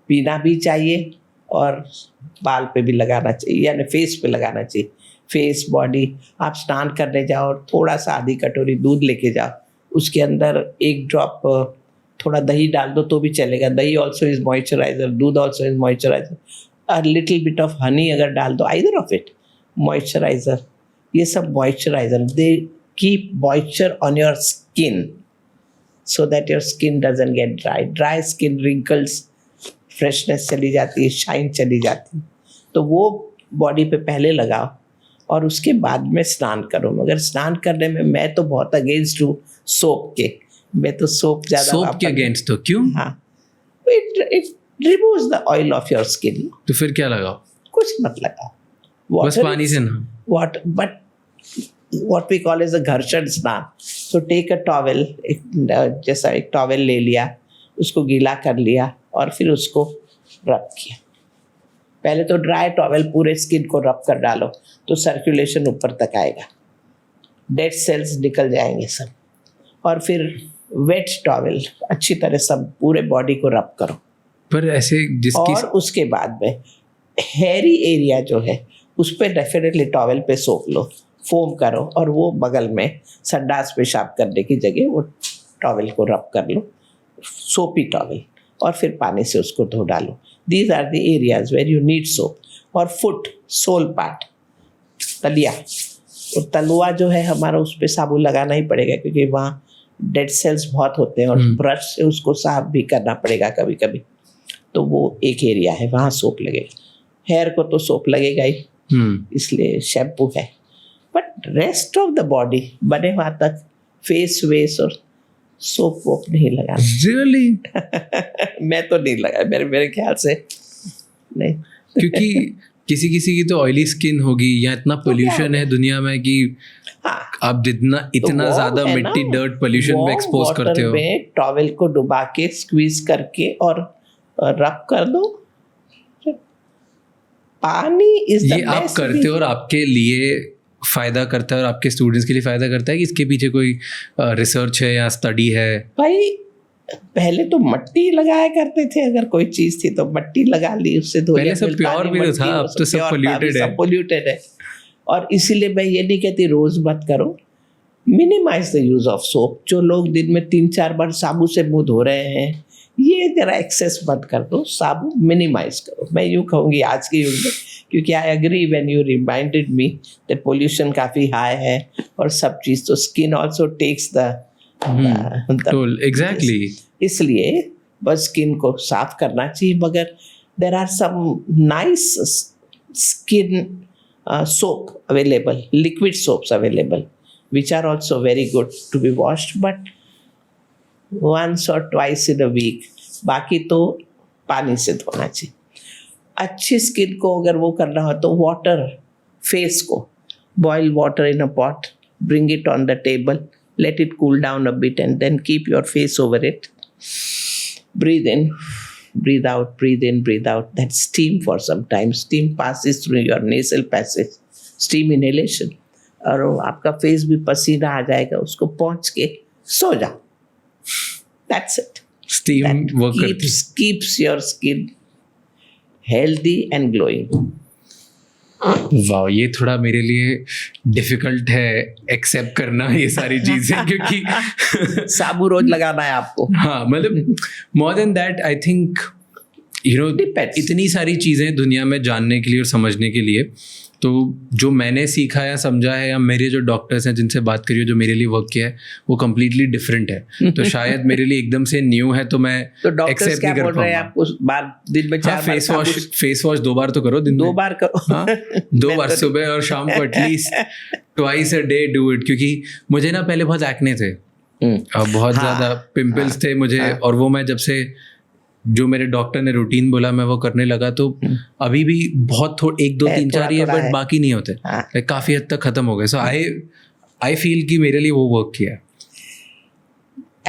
Speaker 2: पीना भी चाहिए और बाल पे भी लगाना चाहिए, यानी फेस पे लगाना चाहिए। फेस बॉडी, आप स्नान करने जाओ और थोड़ा सा आधी कटोरी दूध लेके जाओ, उसके अंदर 1 ड्रॉप थोड़ा दही डाल दो तो भी चलेगा। दही ऑल्सो इज मॉइस्चराइजर, दूध also is moisturiser. A little bit of honey अगर डाल दो, आइदर ऑफ इट, मॉइस्चराइजर। ये सब moisturiser, they keep moisture on your skin so that your skin doesn't get dry. Dry skin, wrinkles, freshness चली जाती है, शाइन चली जाती है। तो वो बॉडी पे पहले लगाओ और उसके बाद में स्नान करो। मगर स्नान करने में मैं तो बहुत अगेंस्ट हूँ सोप के। मैं तो सोप ज़्यादा
Speaker 1: सोप के अगेंस्ट तो क्यों?
Speaker 2: हाँ, it removes the oil of your skin.
Speaker 1: तो फिर क्या लगाओ?
Speaker 2: कुछ मत लगाओ,
Speaker 1: बस पानी से ना।
Speaker 2: But what we call as a घर्षण स्नान। So take a towel, जैसा एक टॉवेल ले लिया, उसको गीला कर लिया और फिर उसको रब किया। पहले तो ड्राई टॉवेल पूरे स्किन को रब कर डालो तो सर्कुलेशन ऊपर तक आएगा, डेड सेल्स निकल जाएंगे सब। और फिर वेट टॉवेल अच्छी तरह सब पूरे बॉडी को रब करो।
Speaker 1: पर ऐसे जिसकी
Speaker 2: और उसके बाद में हेयरी एरिया जो है उस पर डेफिनेटली टॉवेल पे सोप लो, फोम करो, और वो बगल में संडास पेशाब करने की जगह वो टॉवेल को रब कर लो, सोपी टॉवेल, और फिर पानी से उसको धो डालो। These are the areas where you need soap. और फुट, सोल पार्ट, तलिया, वो तलुआ जो है हमारा, उस पर साबुन लगाना ही पड़ेगा क्योंकि वहाँ डेड सेल्स बहुत होते हैं और ब्रश से उसको साफ भी करना पड़ेगा कभी कभी। तो वो एक एरिया है, वहाँ सोप लगेगा। हेयर को तो सोप लगेगा ही, इसलिए शैम्पू है। But rest of the body बने वहाँ तक फेस वेस और सोप वोप नहीं लगाना।
Speaker 1: Really?
Speaker 2: मैं तो नहीं लगा, मेरे ख्याल से नहीं।
Speaker 1: क्योंकि किसी किसी की तो ऑयली स्किन होगी, या इतना पोल्यूशन है दुनिया में कि
Speaker 2: हाँ,
Speaker 1: आप जितना इतना
Speaker 2: warm
Speaker 1: ज्यादा
Speaker 2: है
Speaker 1: मिट्टी,
Speaker 2: ना,
Speaker 1: डर्ट, पोल्यूशन में
Speaker 2: warm
Speaker 1: एक्सपोज
Speaker 2: water
Speaker 1: करते हो।
Speaker 2: में टॉवेल को डुबा के स्क्वीज करके और रब कर दो। पानी इज द
Speaker 1: ये आप करते हो और आपके लिए फायदा करता है और आपके स्टूडेंट्स के लिए फायदा करता है कि इसके पीछे कोई रिसर्च है या स्टडी है?
Speaker 2: भाई पहले तो मट्टी लगाया करते थे, अगर कोई चीज थी तो मट्टी लगा ली, उससे धो
Speaker 1: पहले सब प्योर भी तो था, अब तो सब
Speaker 2: पोल्यूटेड है। और इसीलिए मैं ये नहीं कहती रोज मत करो, minimise the use of soap. जो लोग दिन में 3-4 बार साबुन से मुंह धो रहे हैं, ये जरा एक्सेस मत कर दो, साबुन मिनिमाइज करो। मैं यूँ कहूँगी आज के युग में, क्योंकि I agree when you reminded me that pollution काफ़ी हाई है और सब चीज़, तो skin also takes the
Speaker 1: exactly.
Speaker 2: इसलिए बस स्किन को साफ करना चाहिए। मगर there are some nice skin soap available, liquid soaps available, which are also very good to be washed, but once or twice in a week. बाकी तो पानी से धोना चाहिए. अच्छी स्किन को अगर वो करना हो तो वाटर, फेस को boil water in a pot, bring it on the table, let it cool down a bit, and then keep your face over it. Breathe in, breathe out, breathe in, breathe out. That steam for some time. Steam passes through your nasal passage. Steam inhalation. और आपका फेस भी पसीना आ जाएगा, उसको पहुंच के सो जाओ. That's it.
Speaker 1: स्टीम वर्क करती
Speaker 2: Keeps your skin healthy and glowing.
Speaker 1: वाह, ये थोड़ा मेरे लिए डिफिकल्ट है एक्सेप्ट करना ये सारी चीजें क्योंकि
Speaker 2: साबु रोज लगाना है आपको.
Speaker 1: हाँ, मतलब more than that I think
Speaker 2: Depends.
Speaker 1: इतनी सारी चीजें दुनिया में जानने के लिए और समझने के लिए, तो जो मैंने सीखा या समझा है या मेरे जो डॉक्टर्स हैं जिनसे बात करी है, जो मेरे लिए वर्क किया है, वो कम्प्लीटली डिफरेंट है. तो शायद मेरे लिए एकदम से न्यू है, तो मैं
Speaker 2: तो डॉक्टर्स
Speaker 1: एक्सेप्ट
Speaker 2: क्या
Speaker 1: नहीं
Speaker 2: बोल
Speaker 1: कर
Speaker 2: रहे हैं
Speaker 1: पाऊंगा.
Speaker 2: आपको? बार दिन में 4 बार
Speaker 1: फेस वॉश 2 बार तो करो दिन में.
Speaker 2: 2 बार करो.
Speaker 1: हाँ, 2 बार सुबह और शाम को at least twice a day do it. क्योंकि मुझे ना पहले बहुत एक्ने थे, बहुत ज़्यादा पिंपल्स थे मुझे, और वो मैं जब से जो मेरे डॉक्टर ने रूटीन बोला मैं वो करने लगा, तो अभी भी बहुत 1 2 3 4 ही है, बट बाकी नहीं होते. काफ़ी हद तक ख़त्म हो गए. सो आई फील कि मेरे लिए वो वर्क किया.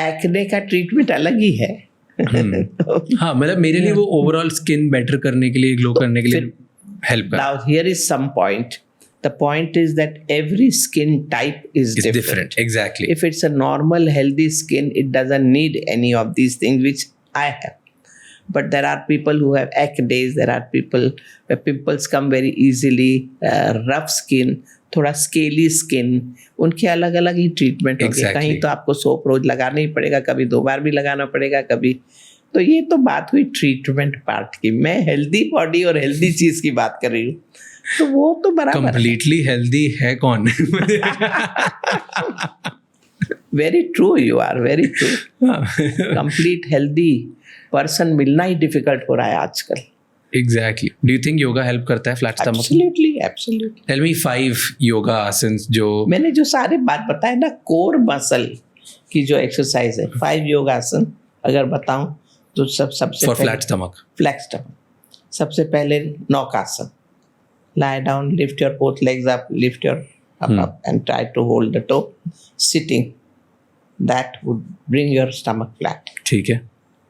Speaker 2: एक्ने का ट्रीटमेंट अलग ही है.
Speaker 1: हाँ, मतलब मेरे लिए वो ओवरऑल स्किन बेटर करने के लिए, ग्लो करने के लिए हेल्प कर.
Speaker 2: Now here is some point. The point is that every skin type is
Speaker 1: It's
Speaker 2: different.
Speaker 1: different. Exactly.
Speaker 2: If it's a normal healthy skin, it doesn't need any of these things which I have. But there are people who have acne, there are people where pimples come very easily, rough skin, थोड़ा स्केली स्किन, उनके अलग अलग ही ट्रीटमेंट होगी.
Speaker 1: Exactly.
Speaker 2: कहीं तो आपको सोप रोज लगाना ही पड़ेगा, कभी 2 बार भी लगाना पड़ेगा कभी. तो ये तो बात हुई ट्रीटमेंट पार्ट की. मैं हेल्दी बॉडी और हेल्दी चीज की बात कर रही हूँ, तो वो तो बराबर है.
Speaker 1: कंप्लीटली हेल्दी है कौन?
Speaker 2: Very true, you are very true. Complete healthy person मिलना ही डिफिकल्ट हो रहा है आजकल.
Speaker 1: Exactly. Do you think yoga help करता है flat stomach?
Speaker 2: Absolutely, absolutely.
Speaker 1: Tell me 5 yoga आसन्स जो
Speaker 2: मैंने जो सारे बात बताए ना, कोर मसल की जो एक्सरसाइज है, 5 योगासन अगर बताऊं तो सबसे
Speaker 1: for flat stomach.
Speaker 2: Flat stomach. सबसे पहले नौकासन. lie down, lift your both legs up, lift your up and try to hold the toe. Sitting, that would bring your stomach flat.
Speaker 1: ठीक है.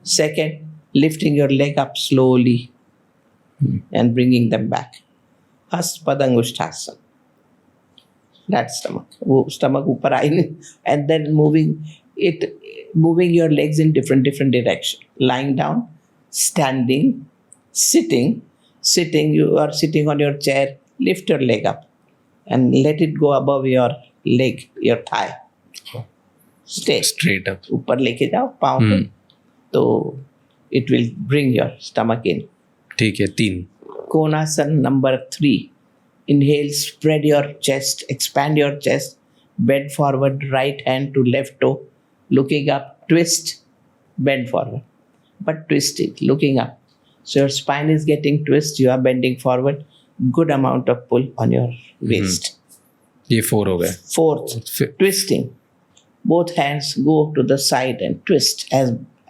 Speaker 2: Second, lifting your leg up slowly and bringing them back. Hastpadangusthasana. That stomach. वो stomach ऊपर आई नहीं. And then moving your legs in different direction. Lying down, standing, sitting. You are sitting on your chair. Lift your leg up and let it go above your leg, your thigh. Stay.
Speaker 1: Straight up.
Speaker 2: ऊपर लेके जाओ पाँव को. तो it will bring your stomach in.
Speaker 1: ठीक है. 3.
Speaker 2: Konasana number 3. Inhale, spread your chest, expand your chest, bend forward, right hand to left toe, looking up, twist, bend forward. But twist it, looking up. So your spine is getting twist, you are bending forward, good amount of pull on your waist.
Speaker 1: ये 4 हो गए.
Speaker 2: Fourth, twisting. Both hands go to the side and twist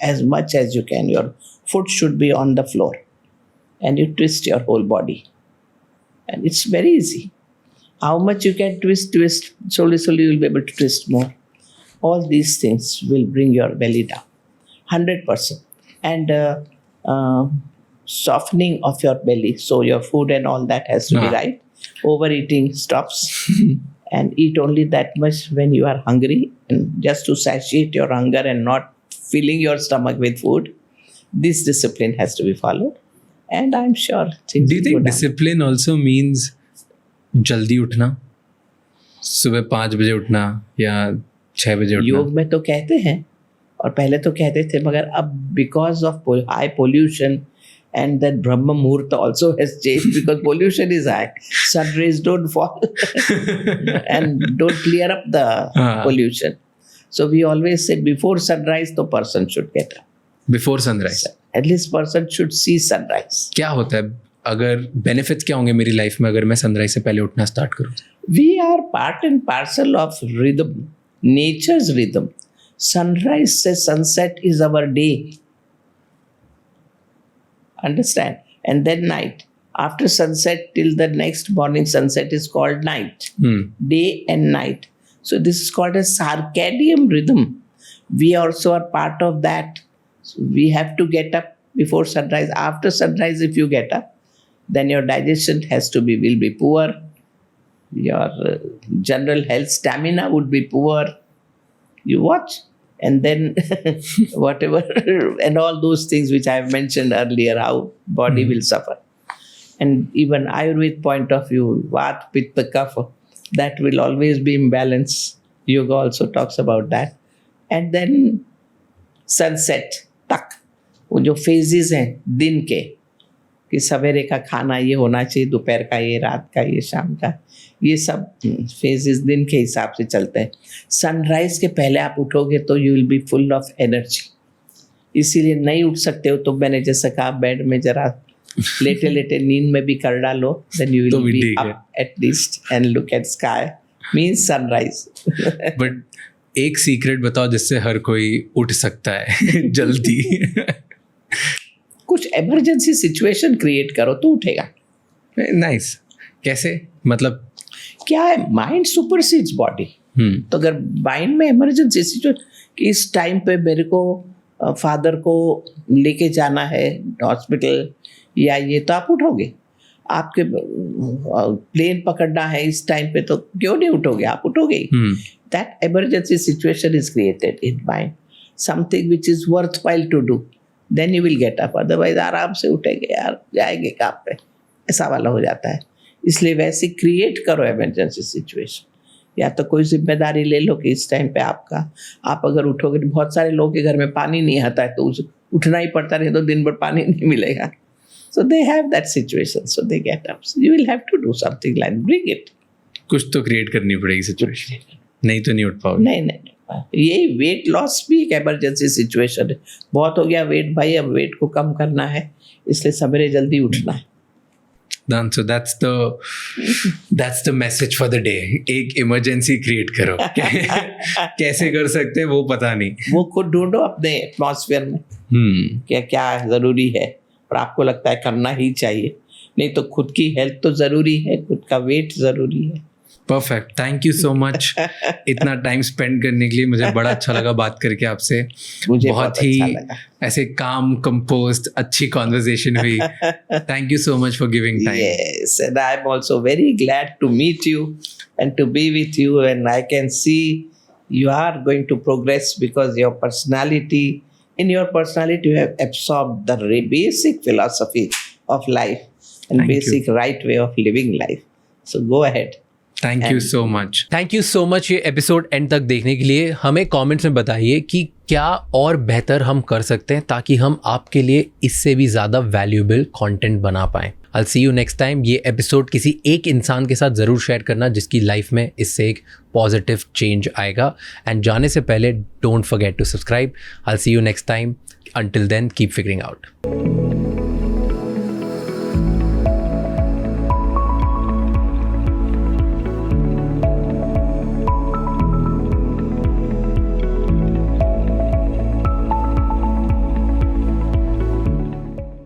Speaker 2: as much as you can. Your foot should be on the floor. And you twist your whole body. And it's very easy. How much you can twist, slowly you will be able to twist more. All these things will bring your belly down. 100%. And softening of your belly. So your food and all that has to be right. Overeating stops. And eat only that much when you are hungry, and just to satiate your hunger and not filling your stomach with food. This discipline has to be followed. And I'm sure things
Speaker 1: Do you
Speaker 2: will go
Speaker 1: think
Speaker 2: down.
Speaker 1: discipline also means जल्दी उठना, सुबह 5 बजे उठना या 6 बजे उठना?
Speaker 2: योग में तो कहते हैं, और पहले तो कहते थे, मगर अब because of high pollution and that Brahma Muhurta also has changed because pollution is high. Sun rays don't fall and don't clear up the pollution. So we always say before sunrise the person should get up.
Speaker 1: Before sunrise.
Speaker 2: At least person should see sunrise.
Speaker 1: क्या होता है अगर बेनिफिट्स क्या होंगे मेरी लाइफ में अगर मैं सनराइज से पहले उठना स्टार्ट करूँ?
Speaker 2: We are part and parcel of rhythm, nature's rhythm. Sunrise से sunset is our day. Understand? And then night. After sunset till the next morning sunset is called night. Day and night. So this is called a circadian rhythm. We also are part of that. So we have to get up before sunrise. After sunrise, if you get up, then your digestion will be poor. Your general health stamina would be poor. You watch, and then whatever and all those things which I have mentioned earlier, how body will suffer. And even Ayurveda point of view, Vata, Pitta, Kapha, that will always be imbalanced. Yoga also talks about that. And then sunset तक वो जो phases हैं दिन के, कि सवेरे का खाना ये होना चाहिए, दोपहर का ये, रात का ये, शाम का, ये सब फेजेस दिन के हिसाब से चलते हैं. सनराइज के पहले आप उठोगे तो you will B full of energy. इसीलिए नहीं उठ सकते हो तो मैंने जैसा कहा, बेड में जरा लेटे लेटे नींद में भी कर डालो, then you will be up at least and look at sky, means sunrise.
Speaker 1: But एक सीक्रेट बताओ जिससे हर कोई उठ सकता है जल्दी.
Speaker 2: कुछ इमरजेंसी सिचुएशन क्रिएट करो तो उठेगा.
Speaker 1: नाइस. कैसे? मतलब
Speaker 2: क्या है, माइंड सुपरसीड्स बॉडी. तो अगर माइंड में इमरजेंसी सिचुएशन कि इस टाइम पे मेरे को फादर को लेके जाना है हॉस्पिटल या ये, तो आप उठोगे. आपके प्लेन पकड़ना है इस टाइम पे, तो क्यों नहीं उठोगे, आप उठोगे. That emergency situation is created in mind, something which is worthwhile to do, then you will get up. Otherwise आराम से उठेंगे यार, जाएंगे काम पे, ऐसा वाला हो जाता है. इसलिए वैसे क्रिएट करो इमरजेंसी सिचुएशन. या तो कोई जिम्मेदारी ले लो कि इस टाइम पे आपका, आप अगर उठोगे, बहुत सारे लोगों के घर में पानी नहीं आता है तो उठना ही पड़ता है, तो दिन भर पानी नहीं मिलेगा. So they have that situation, so they get up. So you will have to do something like bring it.
Speaker 1: कुछ तो क्रिएट करनी पड़ेगी सिचुएशन, नहीं तो नहीं उठ पाओगे.
Speaker 2: नहीं. ये वेट लॉस भी एक इमरजेंसी सिचुएशन है. बहुत हो गया वेट भाई, अब वेट को कम करना है, इसलिए सवेरे जल्दी उठना है.
Speaker 1: Done. So that's the message for the day. एक इमरजेंसी क्रिएट करो. कैसे कर सकते हैं वो पता नहीं,
Speaker 2: वो खुद ढूंढो अपने एटमॉस्फेयर में क्या क्या जरूरी है और आपको लगता है करना ही चाहिए. नहीं तो खुद की हेल्थ तो जरूरी है, खुद का वेट जरूरी है.
Speaker 1: Perfect. Thank you so much इतना टाइम स्पेंड करने के लिए. मुझे बड़ा अच्छा लगा बात करके आपसे.
Speaker 2: मुझे
Speaker 1: बहुत ही ऐसे काम कंपोज्ड अच्छी कॉन्वर्सेशन हुई. Thank you so much for giving time.
Speaker 2: Yes, and I'm also very glad to meet you and to be with you, and I can see you are going to progress because your personality, in your personality you have absorbed the basic philosophy of life and basic right way of living life. So go ahead.
Speaker 1: Thank you so much. Thank you so much ये एपिसोड एंड तक देखने के लिए. हमें कमेंट्स में बताइए कि क्या और बेहतर हम कर सकते हैं ताकि हम आपके लिए इससे भी ज़्यादा वैल्यूएबल कंटेंट बना पाएँ. I'll see you next time. ये एपिसोड किसी एक इंसान के साथ ज़रूर शेयर करना जिसकी लाइफ में इससे एक पॉजिटिव चेंज आएगा. एंड जाने से पहले don't forget to subscribe. I'll see you next time. Until then, keep figuring out.